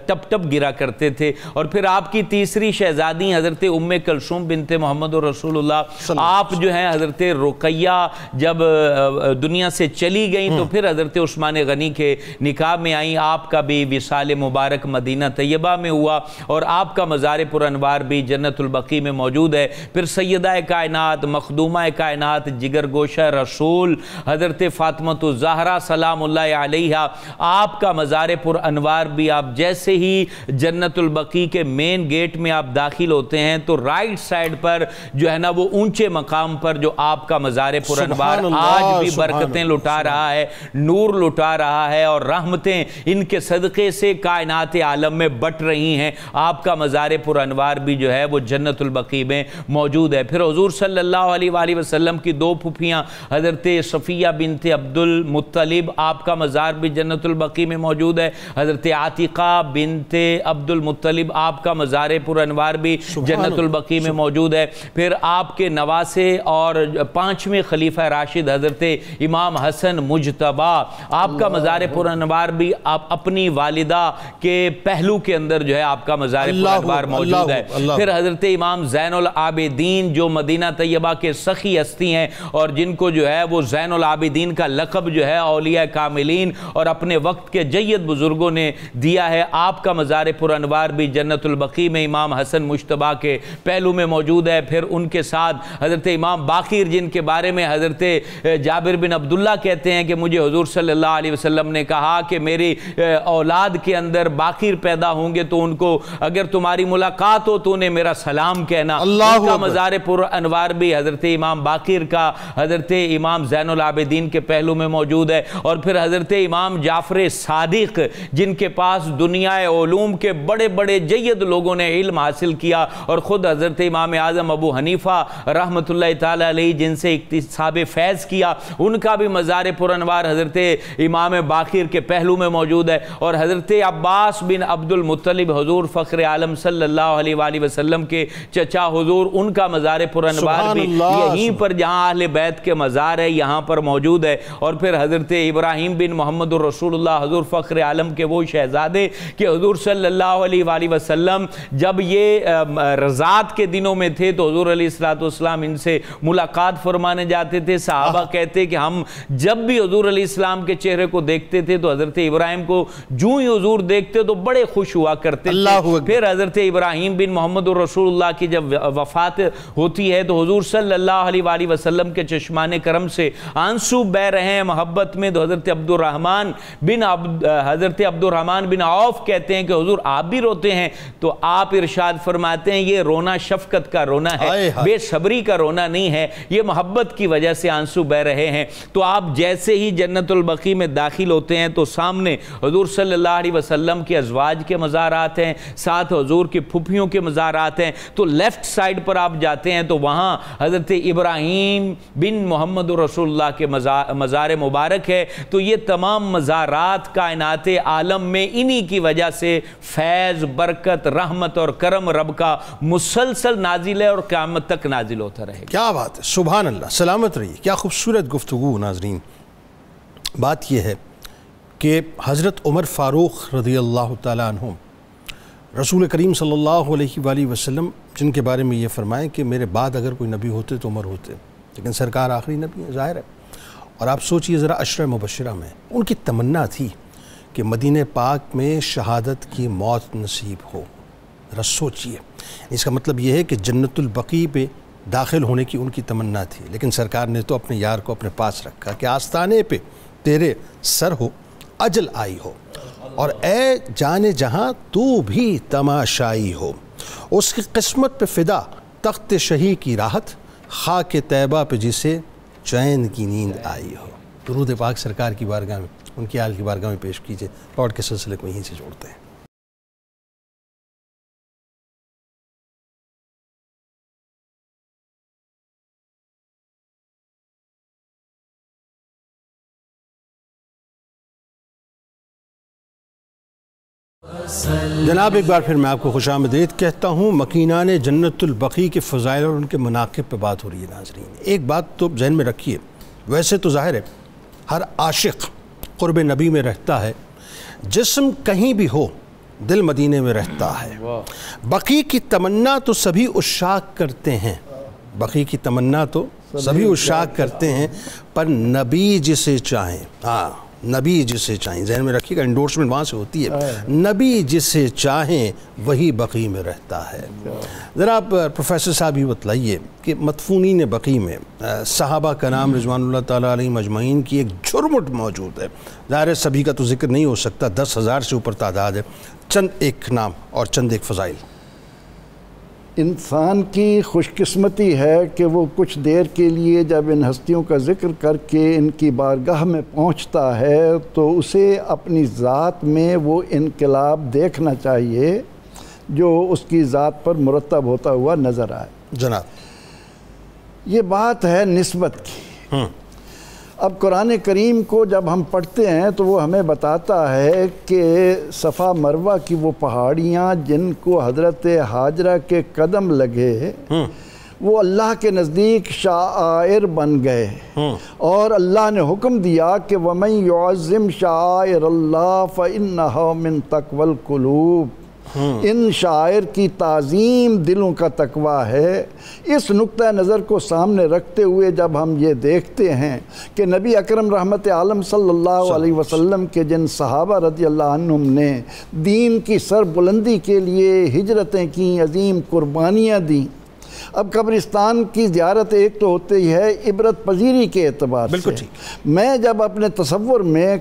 ٹپ ٹپ گرا کرتے تھے۔ اور پھر آپ کی تیسری شہزادی حضرت ام کلثوم بنت محمد رسول اللہ، آپ جو ہیں حضرت رقیہ جب دنیا سے چلی گئیں تو پھر حضرت عثمان غنی کے نکاح میں آئیں، آپ کا بھی وصال مبارک مدینہ طیبہ میں ہوا اور آپ کا مزار پر انوار بھی جنت البقیع میں موجود ہے۔ پھر سیدہ کائنات مخدومہ کائنات جگر گوشہ رسول حضرت فاطمہ الزہرا سلام اللہ علیہا، آپ کا مزار پر انوار بھی، آپ جیسے ہی جنت البقیع کے مین گیٹ میں آپ داخل ہوتے ہیں تو رائٹ سائڈ پر جو ہے نا وہ اونچے مقام پر جو آپ کا مزار پر انوار آج بھی برکتیں لٹا رہا ہے، نور لٹا رہا ہے، اور رحمتیں ان کے صدقے طریقے سے کائنات عالم میں بٹ رہی ہیں، آپ کا مزار پر انوار بھی جو ہے وہ جنت البقیع میں موجود ہے۔ پھر حضور صلی اللہ علیہ وآلہ وسلم کی دو پھوپھیاں حضرت صفیہ بنت عبد المطلب، آپ کا مزار بھی جنت البقیع میں موجود ہے۔ حضرت عاتقہ بنت عبد المطلب، آپ کا مزار پر انوار بھی جنت البقیع میں موجود ہے۔ پھر آپ کے نواسے اور 5ویں خلیفہ راشد حضرت امام حسن مجتبی، آپ کا مزار پر انوار بھی اپنی والدہ کے پہلو کے اندر جو ہے آپ کا مزار پر انوار موجود ہے۔ پھر حضرت امام زین العابدین جو مدینہ طیبہ کے سخی ہستی ہیں اور جن کو جو ہے وہ زین العابدین کا لقب جو ہے اولیاء کاملین اور اپنے وقت کے جید بزرگوں نے دیا ہے، آپ کا مزار پر انوار بھی جنت البقیع میں امام حسن مجتبی کے پہلو میں موجود ہے۔ پھر ان کے ساتھ حضرت امام باقر، جن کے بارے میں حضرت جابر بن عبداللہ کہتے ہیں کہ مجھے حضور صلی اللہ علیہ وسلم نے کہا کہ میری اولاد کے اندر باقر پیدا ہوں گے تو ان کو اگر تمہاری ملاقات ہو تو انہیں میرا سلام کہنا۔ ان کا مزار پر انوار بھی حضرت امام باقر کا حضرت امام زین العابدین کے پہلو میں موجود ہے۔ اور پھر حضرت امام جعفر صادق، جن کے پاس دنیا علوم کے بڑے بڑے جید لوگوں نے علم حاصل کیا، اور خود حضرت امام اعظم ابو حنیفہ رحمۃ اللہ تعالی علیہ جن سے اکتساب فیض کیا، ان کا بھی مزار پر انوار حضرت امام باقر کے پہلو میں موجود ہے۔ اور حضرت عباس بن عبد المطلب، حضور فخر عالم صلی اللہ علیہ وآلہ وسلم کے چچا حضور، ان کا مزار پر انوار بھی یہیں پر جہاں اہل بیت کے مزار ہے یہاں پر موجود ہے۔ اور پھر حضرت ابراہیم بن محمد الرسول اللہ، حضور فخر عالم کے وہ شہزادے کہ حضور صلی اللہ علیہ وآلہ وسلم جب یہ رضاعت کے دنوں میں تھے تو حضور علیہ السلام ان سے ملاقات فرمانے جاتے تھے۔ صحابہ کہتے کہ ہم جب بھی حضور علیہ السلام کے چہرے کو دیکھتے تھے تو حضرت ابراہیم کو جو ہی حضور دیکھتے تو بڑے خوش ہوا کرتے تھے۔ پھر حضرت ابراہیم بن محمد الرسول اللہ کی جب وفات ہوتی ہے تو حضور صلی اللہ علیہ وآلہ وسلم کے چشمان کرم سے آنسو بہ رہے ہیں محبت میں، تو حضرت عبد الرحمن بن عوف کہتے ہیں کہ حضور آپ بھی روتے ہیں؟ تو آپ ارشاد فرماتے ہیں یہ رونا شفقت کا رونا ہے، بے صبری کا رونا نہیں ہے، یہ محبت کی وجہ سے آنسو بہ رہے ہیں۔ تو آپ جیسے ہی جنت البقیع میں داخل ہوتے ہیں تو سامنے حضور صلی اللہ علیہ وسلم کے ازواج کے مزارات ہیں، ساتھ حضور کی پھوپھیوں کے مزارات ہیں۔ تو لیفٹ سائڈ پر آپ جاتے ہیں تو وہاں حضرت ابراہیم بن محمد رسول اللہ کے مزار مبارک ہے۔ تو یہ تمام مزارات کائنات عالم میں انہی کی وجہ سے فیض، برکت، رحمت اور کرم رب کا مسلسل نازل ہے اور قیامت تک نازل ہوتا رہے گا۔ کیا بات ہے، سبحان اللہ، سلامت رہی، کیا خوبصورت گفتگو۔ ناظرین، بات یہ ہے کہ حضرت عمر فاروق رضی اللہ تعالیٰ عنہ، رسول کریم صلی اللہ علیہ وآلہ وسلم جن کے بارے میں یہ فرمائیں کہ میرے بعد اگر کوئی نبی ہوتے تو عمر ہوتے، لیکن سرکار آخری نبی ہے، ظاہر ہے۔ اور آپ سوچئے ذرا عشرہ مبشرہ میں ان کی تمنا تھی کہ مدینہ پاک میں شہادت کی موت نصیب ہو۔ ذرا سوچئے، اس کا مطلب یہ ہے کہ جنت البقیع پہ داخل ہونے کی ان کی تمنا تھی، لیکن سرکار نے تو اپنے یار کو اپنے پاس رکھا کہ آستانے پہ تیرے سر ہو، اجل آئی ہو، اور اے جان جہاں تو بھی تماشائی ہو، اس کی قسمت پہ فدا تخت شہی کی راحت، خاک طیبہ پہ جسے چین کی نیند آئی ہو۔ درود پاک سرکار کی بارگاہ میں، ان کی آل کی بارگاہ میں پیش کیجئے، لوٹ کے سلسلے کو یہیں سے جوڑتے ہیں۔ جناب ایک بار پھر میں آپ کو خوش آمدید کہتا ہوں۔ مکینان جنت البقیع کے فضائل اور ان کے مناقب پہ بات ہو رہی ہے۔ ناظرین، ایک بات تو ذہن میں رکھیے، ویسے تو ظاہر ہے ہر عاشق قرب نبی میں رہتا ہے، جسم کہیں بھی ہو دل مدینے میں رہتا ہے۔ بقیع کی تمنا تو سبھی عشاق کرتے ہیں، بقیع کی تمنا تو سبھی عشاق کرتے ہیں، پر نبی جسے چاہیں، نبی جسے چاہیں، ذہن میں رکھیے گا، انڈورسمنٹ وہاں سے ہوتی ہے، نبی جسے چاہیں وہی بقیع میں رہتا ہے۔ ذرا آپ پروفیسر صاحب یہ بتلائیے کہ مدفونین بقیع میں صحابہ کا نام رضوان اللہ تعالیٰ علیہ مجمعین کی ایک جھرمٹ موجود ہے، ظاہر ہے سبھی کا تو ذکر نہیں ہو سکتا، 10,000 سے اوپر تعداد ہے، چند ایک نام اور چند ایک فضائل۔ انسان کی خوش قسمتی ہے کہ وہ کچھ دیر کے لیے جب ان ہستیوں کا ذکر کر کے ان کی بارگاہ میں پہنچتا ہے تو اسے اپنی ذات میں وہ انقلاب دیکھنا چاہیے جو اس کی ذات پر مرتب ہوتا ہوا نظر آئے۔ جناب یہ بات ہے نسبت کی۔ اب قرآن کریم کو جب ہم پڑھتے ہیں تو وہ ہمیں بتاتا ہے کہ صفا مروہ کی وہ پہاڑیاں جن کو حضرت ہاجرہ کے قدم لگے وہ اللہ کے نزدیک شعائر بن گئے، اور اللہ نے حکم دیا کہ وَمَن يُعَظِّمْ شَعَائِرَ اللَّهِ فَإِنَّهَا مِن تَقْوَى الْقُلُوبِ۔ ان شاعر کی تعظیم دلوں کا تقویٰ ہے۔ اس نقطہ نظر کو سامنے رکھتے ہوئے جب ہم یہ دیکھتے ہیں کہ نبی اکرم رحمت عالم صلی اللہ علیہ وسلم کے جن صحابہ رضی اللہ عنہم نے دین کی سر بلندی کے لیے ہجرتیں کیں، عظیم قربانیاں دیں۔ اب قبرستان کی زیارت ایک تو ہوتی ہے عبرت پذیری کے اعتبار سے۔ میں جب اپنے تصور میں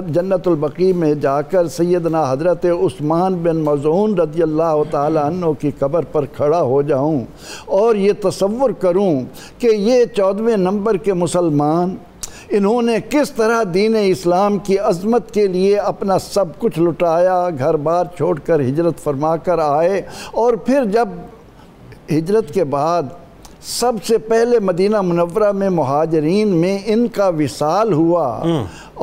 جنت البقیع میں جا کر سیدنا حضرت عثمان بن مظعون رضی اللہ تعالی عنہ کی قبر پر کھڑا ہو جاؤں اور یہ تصور کروں کہ یہ 14ویں نمبر کے مسلمان انہوں نے کس طرح دین اسلام کی عظمت کے لیے اپنا سب کچھ لٹایا، گھر بار چھوڑ کر ہجرت فرما کر آئے، اور پھر جب ہجرت کے بعد سب سے پہلے مدینہ منورہ میں مہاجرین میں ان کا وصال ہوا،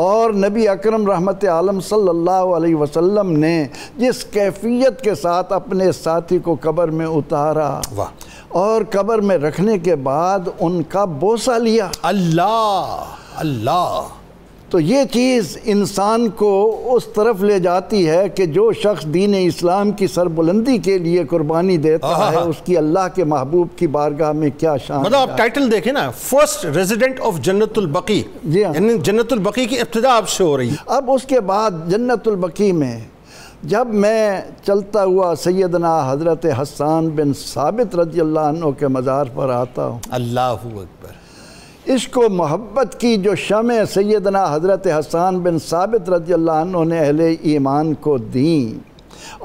اور نبی اکرم رحمت عالم صلی اللہ علیہ وسلم نے جس کیفیت کے ساتھ اپنے ساتھی کو قبر میں اتارا اور قبر میں رکھنے کے بعد ان کا بوسہ لیا، اللہ تو یہ چیز انسان کو اس طرف لے جاتی ہے کہ جو شخص دین اسلام کی سربلندی کے لیے قربانی دیتا ہے اس کی اللہ کے محبوب کی بارگاہ میں کیا شان۔ مطلب آپ ٹائٹل دیکھیں نا، فرسٹ ریزیڈنٹ آف جنت البقیع، یعنی جنت البقیع کی ابتدا آپ سے ہو رہی ہے۔ اب اس کے بعد جنت البقیع میں جب میں چلتا ہوا سیدنا حضرت حسان بن ثابت رضی اللہ عنہ کے مزار پر آتا ہوں، اللہ اکبر، عشق و محبت کی جو شمع سیدنا حضرت حسان بن ثابت رضی اللہ عنہ نے اہل ایمان کو دیں،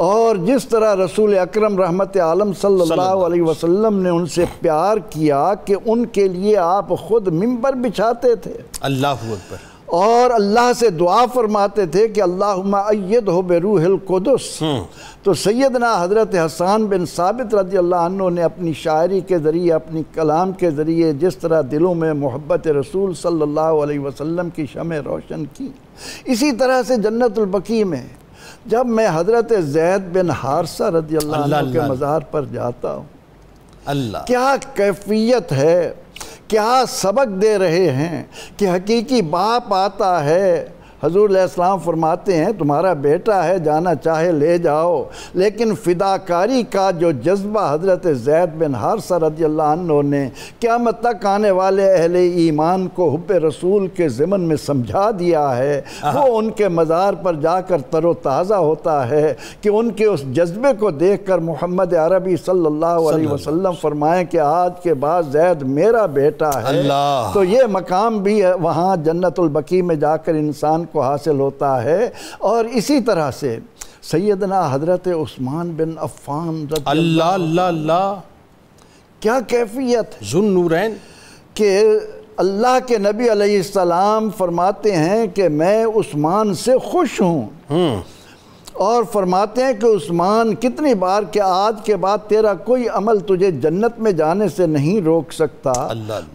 اور جس طرح رسول اکرم رحمت عالم صلی اللہ علیہ وسلم نے ان سے پیار کیا کہ ان کے لیے آپ خود منبر بچھاتے تھے، اللہ اکبر، اور اللہ سے دعا فرماتے تھے کہ اللہم ایدہ بروح القدس، تو سیدنا حضرت حسان بن ثابت رضی اللہ عنہ نے اپنی شاعری کے ذریعے، اپنی کلام کے ذریعے جس طرح دلوں میں محبت رسول صلی اللہ علیہ وسلم کی شمع روشن کی، اسی طرح سے جنت البقیع میں جب میں حضرت زید بن حارثہ رضی اللہ عنہ کے مزار پر جاتا ہوں، کیا کیفیت ہے، کیا سبق دے رہے ہیں کہ حقیقی باپ آتا ہے، حضور علیہ السلام فرماتے ہیں تمہارا بیٹا ہے، جانا چاہے لے جاؤ، لیکن فداکاری کا جو جذبہ حضرت زید بن حارثہ رضی اللہ عنہ نے قیامت تک آنے والے اہل ایمان کو حب رسول کے ضمن میں سمجھا دیا ہے، وہ ان کے مزار پر جا کر تر و تازہ ہوتا ہے کہ ان کے اس جذبے کو دیکھ کر محمد عربی صلی اللہ علیہ وسلم فرمائیں کہ آج کے بعد زید میرا بیٹا ہے۔ تو یہ مقام بھی وہاں جنت البقیع میں جا کر انسان کو حاصل ہوتا ہے۔ اور اسی طرح سے سیدنا حضرت عثمان بن عفان رضی اللہ کیا کیفیت ہے، ذو النورین، کہ اللہ کے نبی علیہ السلام فرماتے ہیں کہ میں عثمان سے خوش ہوں، اور فرماتے ہیں کہ عثمان کتنی بار کہ آج کے بعد تیرا کوئی عمل تجھے جنت میں جانے سے نہیں روک سکتا۔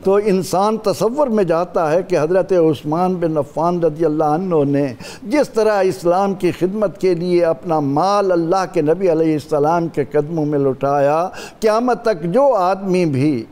تو انسان تصور میں جاتا ہے کہ حضرت عثمان بن عفان رضی اللہ عنہ نے جس طرح اسلام کی خدمت کے لیے اپنا مال اللہ کے نبی علیہ السلام کے قدموں میں لٹایا، قیامت تک جو آدمی بھی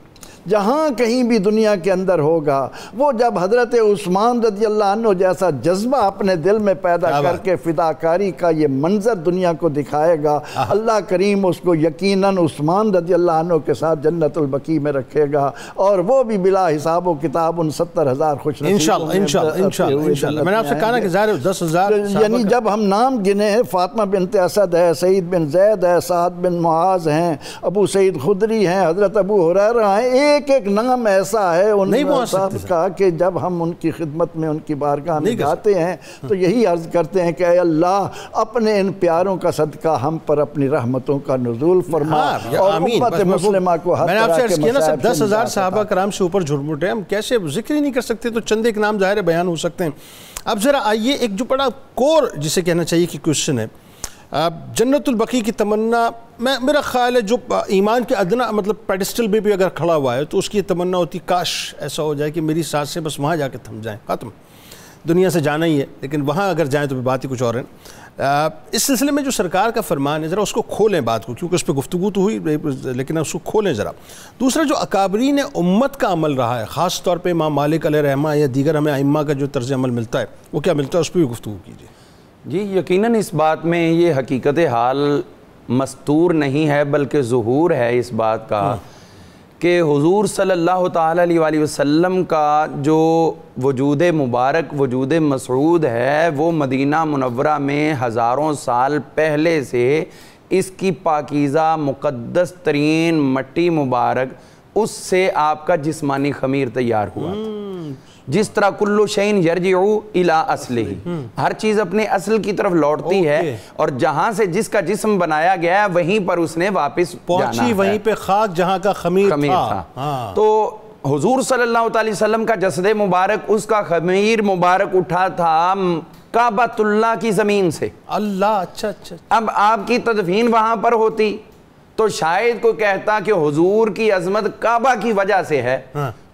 جہاں کہیں بھی دنیا کے اندر ہوگا، وہ جب حضرت عثمان رضی اللہ عنہ جیسا جذبہ اپنے دل میں پیدا کر کے فداکاری کا یہ منظر دنیا کو دکھائے گا، اللہ کریم اس کو یقیناً عثمان رضی اللہ عنہ کے ساتھ جنت البقیع میں رکھے گا، اور وہ بھی بلا حساب و کتاب ان 70,000 خوش نصیبوں انشاءاللہ۔ میں نے آپ سے کہا نا کہ ظاہر 10,000، یعنی جب ہم نام گنے ہیں، فاطمہ بنت اسد ہے، سعید بن زید ہے، سعد بن معاذ ہیں، ابو سعید خدری ہیں، حضرت ابو ہریرہ ہیں، ایک ایک ایک نام ایسا ہے ان نہیں پہنچ صاحب سکتے کا کہ جب ہم ان کی خدمت میں ان کی بارگاہ میں جاتے ہیں تو یہی عرض کرتے ہیں کہ اے اللہ اپنے ان پیاروں کا صدقہ ہم پر اپنی رحمتوں کا نزول فرما اور امت مسلمہ کو ہر میں نے آپ سے طرح عرض کے کیا نا مصائب 10,000 صحابہ کرام سے اوپر جھرمٹ ہے، ہم کیسے ذکر ہی نہیں کر سکتے، تو چند ایک نام ظاہر بیان ہو سکتے ہیں۔ اب ذرا آئیے ایک جو بڑا کور جسے کہنا چاہیے کہ کوشچن ہے، جنت البقیع کی تمنا، میرا خیال ہے جو ایمان کے ادنا مطلب پیڈسٹل پہ بھی اگر کھڑا ہوا ہے تو اس کی تمنا ہوتی کاش ایسا ہو جائے کہ میری سانسیں بس وہاں جا کے تھم جائیں، ختم، دنیا سے جانا ہی ہے، لیکن وہاں اگر جائیں تو بات ہی کچھ اور ہے۔ اس سلسلے میں جو سرکار کا فرمان ہے ذرا اس کو کھولیں بات کو، کیونکہ اس پہ گفتگو تو ہوئی لیکن اس کو کھولیں ذرا۔ دوسرا جو اکابرین امت کا عمل رہا ہے، خاص طور پہ امام مالک علیہ رحمہ یا دیگر ہمیں ائمہ کا جو طرز عمل ملتا ہے وہ کیا ملتا ہے، اس پہ بھی گفتگو کیجیے۔ جی یقیناً اس بات میں یہ حقیقت حال مستور نہیں ہے بلکہ ظہور ہے اس بات کا کہ حضور صلی اللہ تعالیٰ علیہ وآلہ وسلم کا جو وجود مبارک، وجود مسعود ہے، وہ مدینہ منورہ میں ہزاروں سال پہلے سے اس کی پاکیزہ مقدس ترین مٹی مبارک اس سے آپ کا جسمانی خمیر تیار ہوا تھا۔ جس طرح کلو شین یرجعو الی اصلہ، ہر چیز اپنے اصل کی طرف لوٹتی ہے اور جہاں سے جس کا جسم بنایا گیا ہے وہیں پر اس نے واپس جانا ہے، وہیں پہ خاک جہاں کا خمیر تھا۔ تو حضور صلی اللہ علیہ وسلم کا جسد مبارک، اس کا خمیر مبارک اٹھا تھا کعبۃ اللہ کی زمین سے۔ اللہ، اچھا۔ اب آپ کی تدفین وہاں پر ہوتی تو شاید کوئی کہتا کہ حضور کی عظمت کعبہ کی وجہ سے ہے،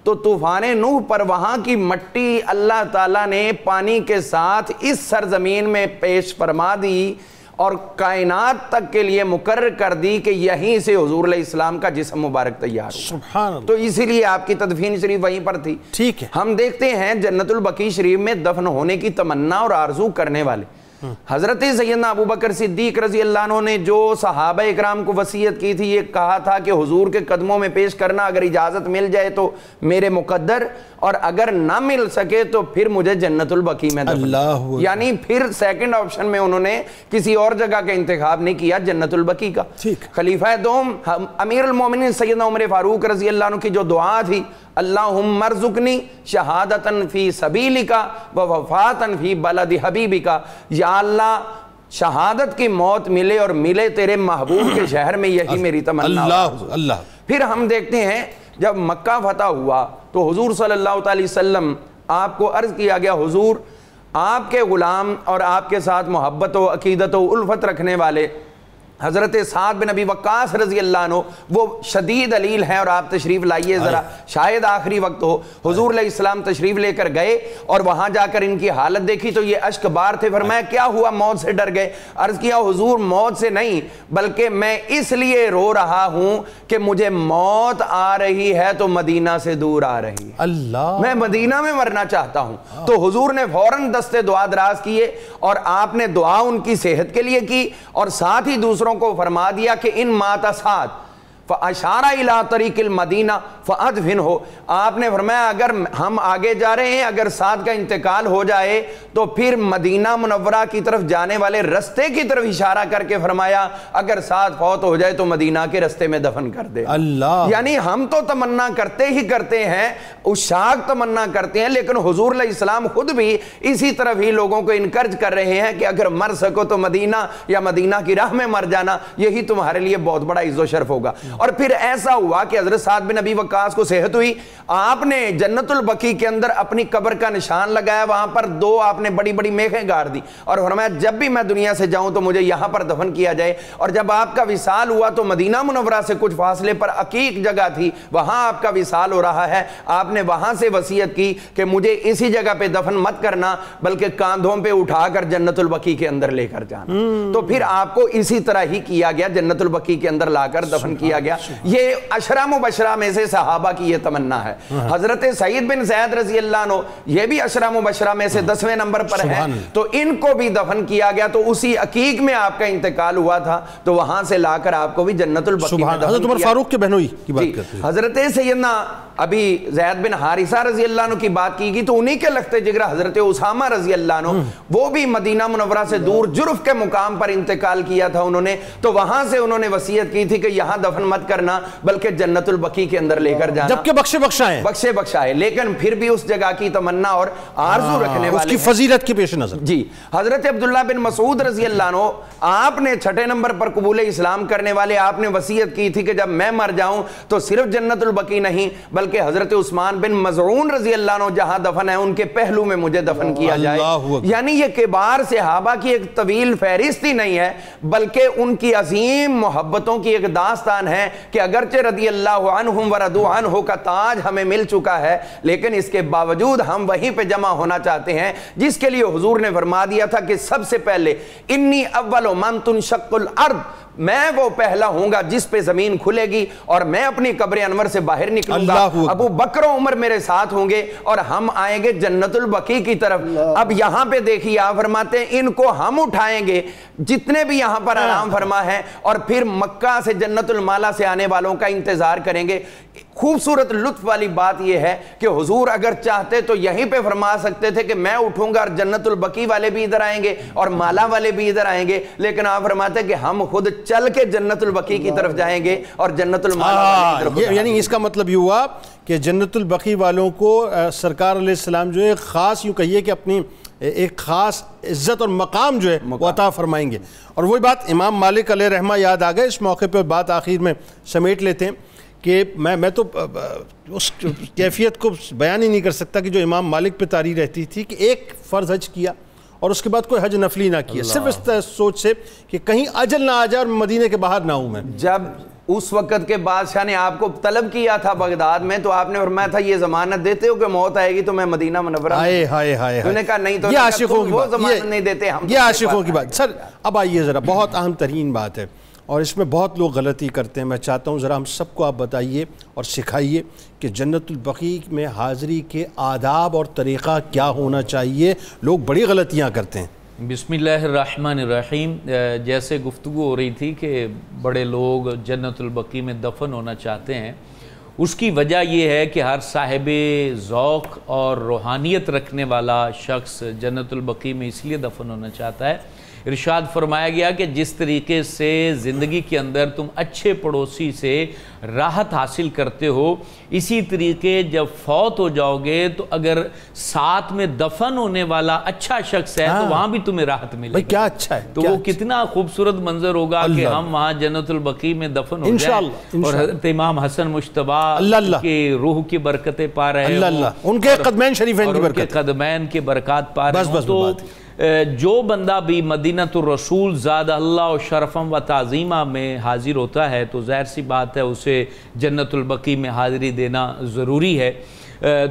تو طوفان نوح پر وہاں کی مٹی اللہ تعالیٰ نے پانی کے ساتھ اس سرزمین میں پیش فرما دی اور کائنات تک کے لیے مقرر کر دی کہ یہیں سے حضور علیہ السلام کا جسم مبارک تیار ہو۔ سبحان اللہ۔ تو اسی لیے آپ کی تدفین شریف وہیں پر تھی۔ ٹھیک ہے، ہم دیکھتے ہیں جنت البقیع شریف میں دفن ہونے کی تمنا اور آرزو کرنے والے حضرت سیدنا ابو بکر صدیق رضی اللہ عنہ نے جو صحابہ اکرام کو وصیت کی تھی، یہ کہا تھا کہ حضور کے قدموں میں پیش کرنا، اگر اجازت مل جائے تو میرے مقدر، اور اگر نہ مل سکے تو پھر مجھے جنت البقیع میں دفن۔ یعنی پھر سیکنڈ آپشن میں انہوں نے کسی اور جگہ کا انتخاب نہیں کیا، جنت البقیع کا۔ خلیفہ دوم امیر المومنین سیدنا عمر فاروق رضی اللہ عنہ کی جو دعا تھی، اللہم ارزقنی شہادتاً فی سبیلک و وفاتاً فی بلد حبیبک، یا اللہ شہادت کی موت ملے اور ملے تیرے محبوب کے شہر میں، یہی میری تمنا۔ اللہ۔ پھر ہم دیکھتے ہیں جب مکہ فتح ہوا تو حضور صلی اللہ علیہ وسلم آپ کو عرض کیا گیا، حضور آپ کے غلام اور آپ کے ساتھ محبت و عقیدت و الفت رکھنے والے حضرت سعد بن ابی وقاص رضی اللہ عنہ وہ شدید علیل ہیں اور آپ تشریف لائیے ذرا، شاید آخری وقت ہو۔ حضور علیہ السلام تشریف لے کر گئے اور وہاں جا کر ان کی حالت دیکھی تو یہ اشک بار تھے۔ فرمایا کیا ہوا، موت سے ڈر گئے؟ عرض کیا حضور موت سے نہیں بلکہ میں اس لیے رو رہا ہوں کہ مجھے موت آ رہی ہے تو مدینہ سے دور آ رہی ہے، اللہ میں مدینہ میں مرنا چاہتا ہوں۔ تو حضور نے فوراً دستے دعا دراز کیے اور آپ نے دعا ان کی صحت کے لیے کی اور ساتھ ہی دوسروں کو فرما دیا کہ ان مات سعد فاشارہ الی طریق المدینہ فادفنہ، آپ نے فرمایا اگر ہم آگے جا رہے ہیں، اگر سعد کا انتقال ہو جائے تو پھر مدینہ منورہ کی طرف جانے والے رستے کی طرف اشارہ کر کے فرمایا اگر سعد فوت ہو جائے تو مدینہ کے رستے میں دفن کر دے۔ اللہ، یعنی ہم تو تمنا کرتے ہی کرتے ہیں، عشاق تمنا کرتے ہیں، لیکن حضور علیہ السلام خود بھی اسی طرف ہی لوگوں کو انکرج کر رہے ہیں کہ اگر مر سکو تو مدینہ یا مدینہ کی راہ میں مر جانا، یہی تمہارے لیے بہت بڑا عز و شرف ہوگا۔ اور پھر ایسا ہوا کہ حضرت سعد بن ابی وقاص کو صحت ہوئی، آپ نے جنت البقیع کے اندر اپنی قبر کا نشان لگایا، وہاں پر دو آپ نے بڑی بڑی میخیں گاڑ دی اور فرمایا جب بھی میں دنیا سے جاؤں تو مجھے یہاں پر دفن کیا جائے۔ اور جب آپ کا وصال ہوا تو مدینہ منورہ سے کچھ فاصلے پر عقیق جگہ تھی، وہاں آپ کا وصال ہو رہا ہے، آپ نے وہاں سے وصیت کی کہ مجھے اسی جگہ پہ دفن مت کرنا بلکہ کاندھوں پہ اٹھا کر جنت البقیع کے اندر لے کر جانا۔ تو پھر آپ کو اسی طرح ہی کیا گیا، جنت البقیع کے اندر لا کر دفن کیا گیا۔ یہ عشرہ مبشرہ میں سے صحابہ کی یہ تمنا ہے۔ حضرت سعید بن زید رضی اللہ عنہ یہ بھی عشرہ مبشرہ میں سے 10ویں نمبر پر ہے، تو ان کو بھی دفن کیا گیا، تو اسی عقیق میں آپ کا انتقال ہوا تھا تو وہاں سے لا کر آپ کو بھی جنت البقیع میں دفن حضرت عمر فاروق کے بہنوئی کی بات کرتے ہیں، حضرت سیدنا ابھی زید بن حارثہ رضی اللہ عنہ کی بات کی گئی تو انہی کے لخت جگر حضرت اسامہ رضی اللہ عنہ، وہ بھی مدینہ منورہ سے دور جرف کے مقام پر انتقال کیا تھا انہوں نے، تو وہاں سے انہوں نے وصیت کی تھی کہ یہاں دفن مت کرنا بلکہ جنت البقیع کے اندر لے کر جانا، جبکہ بخشے بخشا ہے، بخشے بخشا ہے، لیکن پھر بھی اس جگہ کی تمنا اور آرزو رکھنے والے اس کی فضیلت کے پیش نظر۔ جی حضرت عبداللہ بن مسعود رضی اللہ عنہ، آپ نے 6 نمبر پر قبول اسلام کرنے والے، آپ نے وصیت کی تھی کہ جب میں مر جاؤں تو صرف جنت البقیع نہیں بلکہ حضرت عثمان بن مظعون رضی اللہ عنہ جہاں دفن ہے ان کے پہلو میں مجھے دفن کیا جائے۔ یعنی یہ کبار صحابہ کی ایک طویل فہرست ہی نہیں ہے بلکہ ان کی عظیم محبتوں کی ایک داستان ہے کہ اگرچہ رضی اللہ عنہم ورضوا عنہ کا تاج ہمیں مل چکا ہے لیکن اس کے باوجود ہم وہیں پہ جمع ہونا چاہتے ہیں جس کے لیے حضور نے فرما دیا تھا کہ سب سے پہلے انی اول من تنشق الارض، میں وہ پہلا ہوں گا جس پہ زمین کھلے گی اور میں اپنی قبر انور سے باہر نکلوں گا، ابو بکر و عمر میرے ساتھ ہوں گے اور ہم آئیں گے جنت البقیع کی طرف۔ اب یہاں پہ دیکھیے آپ فرماتے ہیں ان کو ہم اٹھائیں گے جتنے بھی یہاں پر آرام فرما ہے اور پھر مکہ سے جنت المالا سے آنے والوں کا انتظار کریں گے۔ خوبصورت لطف والی بات یہ ہے کہ حضور اگر چاہتے تو یہیں پہ فرما سکتے تھے کہ میں اٹھوں گا اور جنت البقیع والے بھی ادھر آئیں گے اور مالا والے بھی ادھر آئیں گے، لیکن آپ فرماتے ہیں کہ ہم خود چل کے جنت البقیع کی طرف جائیں گے اور جنت المالا، یعنی اس کا مطلب یہ ہوا کہ جنت البقیع والوں کو سرکار علیہ السلام جو ہے خاص یوں کہیے کہ اپنی ایک خاص عزت اور مقام جو ہے وہ عطا فرمائیں گے۔ اور وہی بات امام مالک علیہ رحمہ یاد آ گئے، اس موقع پہ بات آخر میں سمیٹ لیتے ہیں کہ میں تو اس کیفیت کو بیان ہی نہیں کر سکتا کہ جو امام مالک پہ طاری رہتی تھی کہ ایک فرض حج کیا اور اس کے بعد کوئی حج نفلی نہ کیا، صرف اس سوچ سے کہ کہیں اجل نہ آ جائے اور مدینے کے باہر نہ ہوں میں۔ جب اس وقت کے بادشاہ نے آپ کو طلب کیا تھا بغداد میں تو آپ نے فرمایا تھا یہ ضمانت دیتے ہو کہ موت آئے گی تو میں مدینہ منورہ میں، تو نے کہا نہیں، تو یہ عاشقوں کی وہ ضمانت نہیں دیتے ہم، یہ عاشقوں کی بات۔ سر اب آئیے ذرا، بہت اہم ترین بات ہے اور اس میں بہت لوگ غلطی کرتے ہیں، میں چاہتا ہوں ذرا ہم سب کو آپ بتائیے اور سکھائیے کہ جنت البقیع میں حاضری کے آداب اور طریقہ کیا ہونا چاہیے، لوگ بڑی غلطیاں کرتے ہیں۔ بسم اللہ الرحمن الرحیم۔ جیسے گفتگو ہو رہی تھی کہ بڑے لوگ جنت البقیع میں دفن ہونا چاہتے ہیں، اس کی وجہ یہ ہے کہ ہر صاحب ذوق اور روحانیت رکھنے والا شخص جنت البقیع میں اس لیے دفن ہونا چاہتا ہے۔ ارشاد فرمایا گیا کہ جس طریقے سے زندگی کے اندر تم اچھے پڑوسی سے راحت حاصل کرتے ہو، اسی طریقے جب فوت ہو جاؤ گے تو اگر ساتھ میں دفن ہونے والا اچھا شخص ہے تو وہاں بھی تمہیں راحت ملے گی۔ کیا اچھا ہے، تو وہ کتنا خوبصورت منظر ہوگا کہ ہم وہاں جنت البقیع میں دفن ہو جائیں اور حضرت امام حسن مجتبیٰ کی روح کی برکتیں پا رہے ہوں، ان کے قدمین شریفین کی برکت، قدمین کی برکات پا رہے ہوں۔ تو جو بندہ بھی مدینۃ الرسول زاد اللہ و شرفم و تعظیمہ میں حاضر ہوتا ہے تو ظاہر سی بات ہے اسے جنت البقیع میں حاضری دینا ضروری ہے۔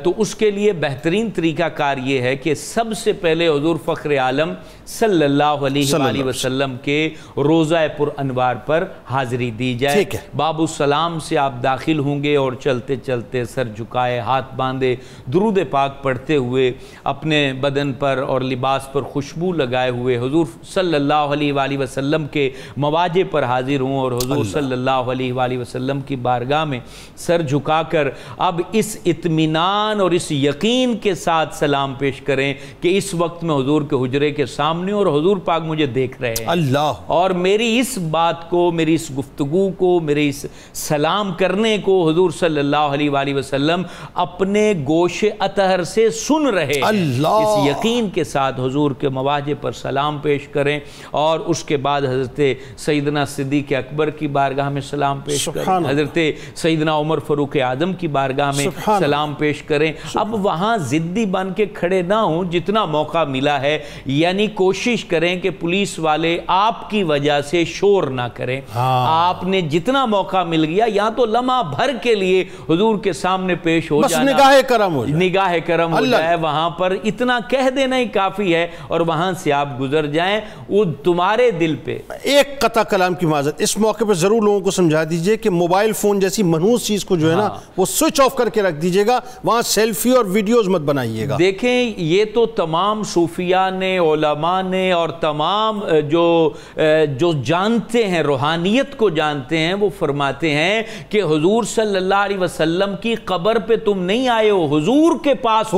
تو اس کے لیے بہترین طریقہ کار یہ ہے کہ سب سے پہلے حضور فخر عالم صلی اللہ علیہ وآلہ وسلم کے روضہ پر انوار پر حاضری دی جائے۔ باب السلام سے آپ داخل ہوں گے اور چلتے چلتے سر جھکائے، ہاتھ باندھے، درود پاک پڑھتے ہوئے، اپنے بدن پر اور لباس پر خوشبو لگائے ہوئے حضور صلی اللہ علیہ وآلہ وسلم کے مواجہ پر حاضر ہوں اور حضور صلی اللہ علیہ وآلہ وسلم کی بارگاہ میں سر جھکا کر اب اس اطمینان اور اس یقین کے ساتھ سلام پیش کریں کہ اس وقت میں حضور کے حجرے کے سامنے اور حضور پاک مجھے دیکھ رہے ہیں اللہ، اور میری اس بات کو، میری اس گفتگو کو، میرے اس سلام کرنے کو حضور صلی اللہ علیہ وآلہ وسلم اپنے گوش اطہر سے سن رہے ہیں۔ اس یقین کے ساتھ حضور کے مواجہ پر سلام پیش کریں اور اس کے بعد حضرت سیدنا صدیق اکبر کی بارگاہ میں سلام پیش کریں، حضرت سیدنا عمر فاروق اعظم کی بارگاہ میں سلام پیش کریں۔ اب وہاں ضدی بن کے کھڑے نہ ہوں، جتنا موقع ملا ہے یعنی کوشش کریں کہ پولیس والے آپ کی وجہ سے شور نہ کریں۔ آپ نے جتنا موقع مل گیا یا تو لمحہ بھر کے لیے حضور کے سامنے پیش ہو جانا، نگاہ کرم ہو جائے، نگاہ کرم ہو جائے، وہاں پر اتنا کہہ دینا ہی کافی ہے اور وہاں سے آپ گزر جائیں۔ وہ تمہارے دل پہ ایک قطع کلام کی معذرت، اس موقع پہ ضرور لوگوں کو سمجھا دیجئے کہ موبائل فون جیسی منحوس چیز کو جو ہے نا وہ سوئچ آف کر کے رکھ دیجئے گا، وہاں سیلفی اور ویڈیوز مت بنائیے گا۔ دیکھیں یہ تو تمام صوفیاء نے، علماء نے اور تمام جو جانتے ہیں، روحانیت کو جانتے ہیں، وہ فرماتے ہیں کہ حضور صلی اللہ علیہ وسلم کی قبر پہ تم نہیں آئے ہو، حضور کے پاس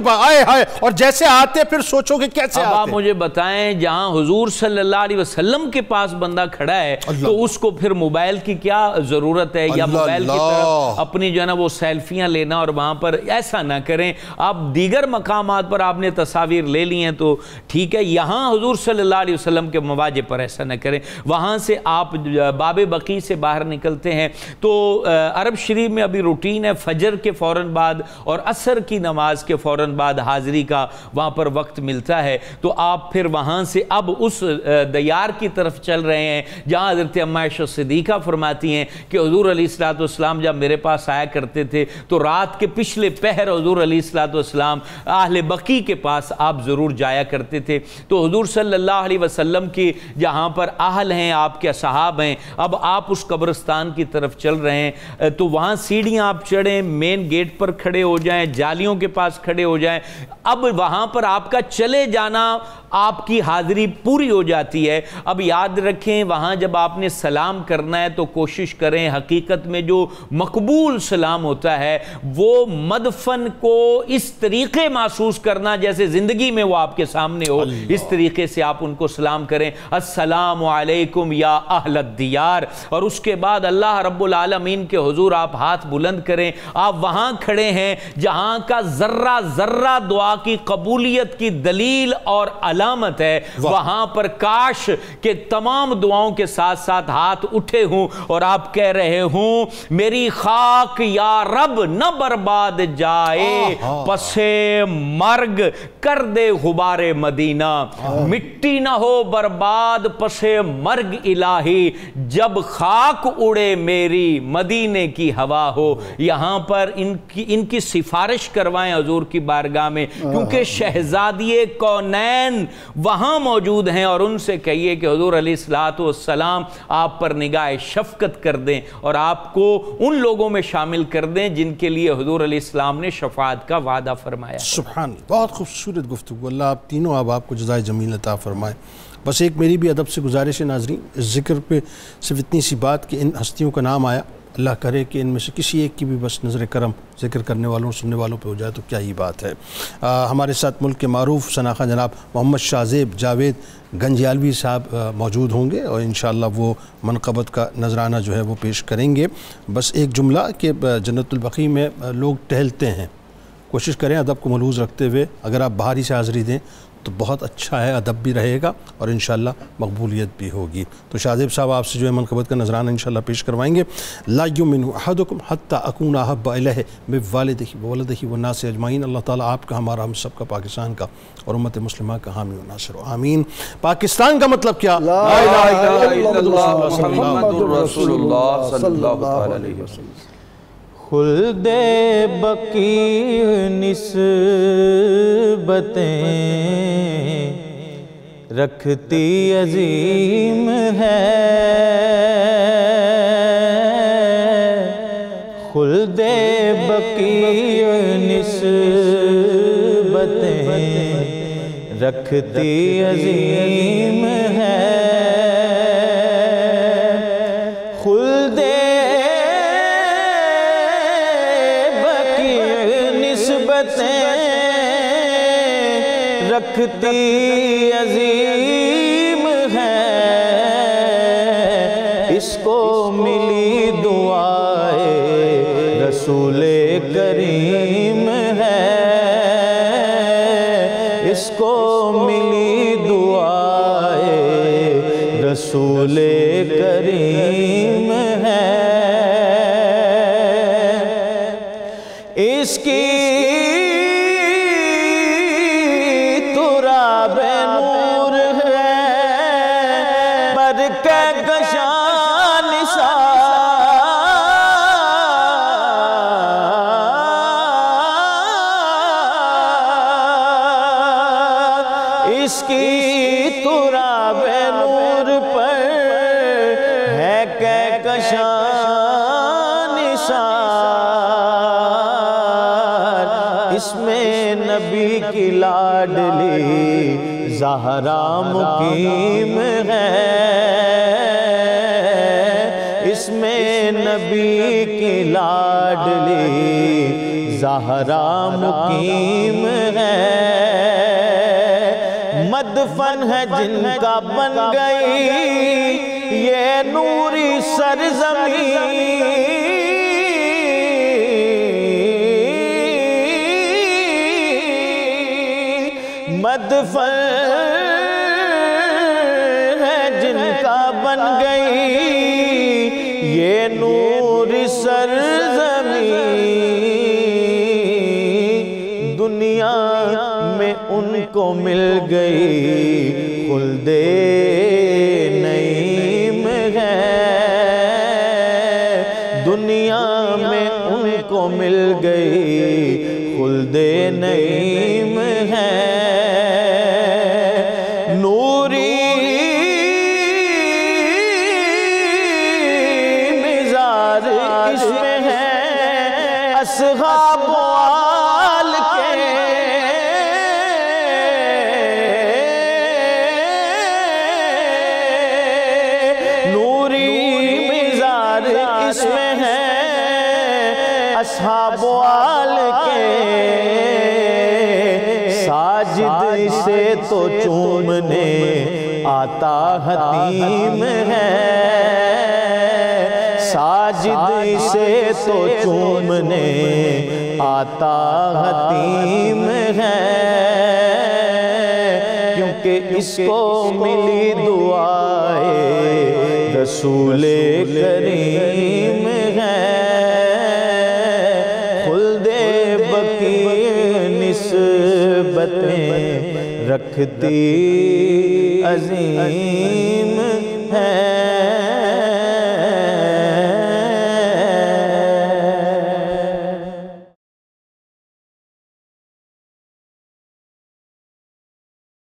آئے ہائے، اور جیسے آتے پھر سوچو کہ کیسے اب آپ آتے۔ مجھے بتائیں جہاں حضور صلی اللہ علیہ وسلم کے پاس بندہ کھڑا ہے تو اس کو پھر موبائل کی کیا ضرورت ہے، یا موبائل کی طرف اپنی جو ہے نا وہ سیلفیاں لینا، اور وہاں پر ایسا نہ کریں۔ آپ دیگر مقامات پر آپ نے تصاویر لے لی ہیں تو ٹھیک ہے، یہاں حضور صلی اللہ علیہ وسلم کے مواجہ پر ایسا نہ کریں۔ وہاں سے آپ باب بقیع سے باہر نکلتے ہیں تو عرب شریف میں ابھی روٹین ہے، فجر کے فوراً بعد اور عصر کی نماز کے فوراً بعد حاضری کا وہاں پر وقت ملتا ہے، تو آپ پھر وہاں سے اب اس دیار کی طرف چل رہے ہیں جہاں حضرت اماں عائشہ صدیقہ فرماتی ہیں کہ حضور علیہ السلام جب میرے پاس آیا کرتے تھے تو رات کے پچھلے پہر حضور علیہ السلام اہل بقیع کے پاس آپ ضرور جایا کرتے تھے۔ تو حضور صلی اللہ علیہ وسلم کی جہاں پر اہل ہیں، آپ کے اصحاب ہیں، اب آپ اس قبرستان کی طرف چل رہے ہیں تو وہاں سیڑھیاں آپ چڑھیں، مین گیٹ پر کھڑے ہو جائیں، جالیوں کے پاس کھڑے ہو جائیں۔ اب وہاں پر آپ کا چلے جانا، آپ کی حاضری پوری ہو جاتی ہے۔ اب یاد رکھیں وہاں جب آپ نے سلام کرنا ہے تو کوشش کریں حقیقت میں جو مقبول سلام ہوتا ہے وہ مدفن کو اس طریقے محسوس کرنا جیسے زندگی میں وہ آپ کے سامنے ہو، اس طریقے سے آپ ان کو سلام کریں، السلام علیکم یا اہل الدیار، اور اس کے بعد اللہ رب العالمین کے حضور آپ ہاتھ بلند کریں۔ آپ وہاں کھڑے ہیں جہاں کا ذرہ ذرہ دعا کی قبولیت کی دلیل اور علامت ہے، وہاں پر کاش کہ تمام دعاؤں کے ساتھ ساتھ ہاتھ اٹھے ہوں اور آپ کہہ رہے ہوں میری خاک یا رب نہ برباد جائے، پس مرگ کر دے غبار مدینہ، مٹی نہ ہو برباد پس مرگ الہی، جب خاک اڑے میری مدینے کی ہوا ہو۔ یہاں پر ان کی سفارش کروائیں حضور کی بارگاہ میں، کیونکہ شہزادی کونین وہاں موجود ہیں، اور ان سے کہیے کہ حضور علیہ السلام آپ پر نگاہ شفقت کر دیں اور آپ کو ان لوگوں میں شامل کر دیں جن کے لیے حضور علیہ السلام نے شفاعت کا وعدہ فرمایا۔ سبحان اللہ، بہت خوبصورت گفتگو، اللہ آپ تینوں آپ کو جزائے جمیل عطا فرمائے۔ بس ایک میری بھی ادب سے گزارش ہے ناظرین، اس ذکر پہ صرف اتنی سی بات کہ ان ہستیوں کا نام آیا، اللہ کرے کہ ان میں سے کسی ایک کی بھی بس نظر کرم ذکر کرنے والوں سننے والوں پہ ہو جائے تو کیا ہی بات ہے۔ ہمارے ساتھ ملک کے معروف شناخہ جناب محمد شاہ زیب جاوید گنجیالوی صاحب موجود ہوں گے اور انشاءاللہ وہ منقبت کا نذرانہ جو ہے وہ پیش کریں گے۔ بس ایک جملہ کہ جنت البقیع میں لوگ ٹہلتے ہیں، کوشش کریں ادب کو ملحوظ رکھتے ہوئے، اگر آپ باہری سے حاضری دیں تو بہت اچھا ہے، ادب بھی رہے گا اور انشاءاللہ مقبولیت بھی ہوگی۔ تو شاہ زیب صاحب آپ سے جو ہے منقبت کا نذرانہ انشاءاللہ پیش کروائیں گے۔ لا یؤمن احدکم حتی اکون احب الیہ من والدہ وولدہ والناس اجمعین۔ اللہ تعالیٰ آپ کا، ہمارا، ہم سب کا، پاکستان کا اور امت مسلمہ کا حامی و ناصر و آمین۔ پاکستان کا مطلب کیا؟ لا الہ الا اللہ محمد رسول اللہ صلی اللہ علیہ وسلم۔ خلد بقیع نسبتیں رکھتی عظیم ہے، خلد بقیع نسبتیں رکھتی عظیم ہے، خلد رکھتی عظیم ہے، اس کو ملی دعائے رسول کریم ہے، اس کو ملی دعائے رسول کریم ہے، اس کی اس کی تراب نور پر ہے کہکشاں نشان، زہرا مقیم ہے، اس میں نبی کی لاڈلی زہرا مقیم ہے، مدفن ہے جن کا بن گئی یہ نوری سرزمین، مدفن ہے جن کا بن گئی یہ نوری سرزمین، دنیا میں ان کو مل گئی خلد نعیم ہے، دنیا میں ان کو مل گئی خلد نعیم ہے، نوری مزار اس میں ہے اصحاب و آل کے، نوری مزار اس میں ہے اصحاب و آل کے، ساجد سے تو چومنے آتا حتیم ہے، ساجد سے تو چومنے آتا حتیم ہے، کیونکہ اس کو ملی دعائے رسول کریم ہے، خلد بقی نسبتیں رکھتی عظیم ہے۔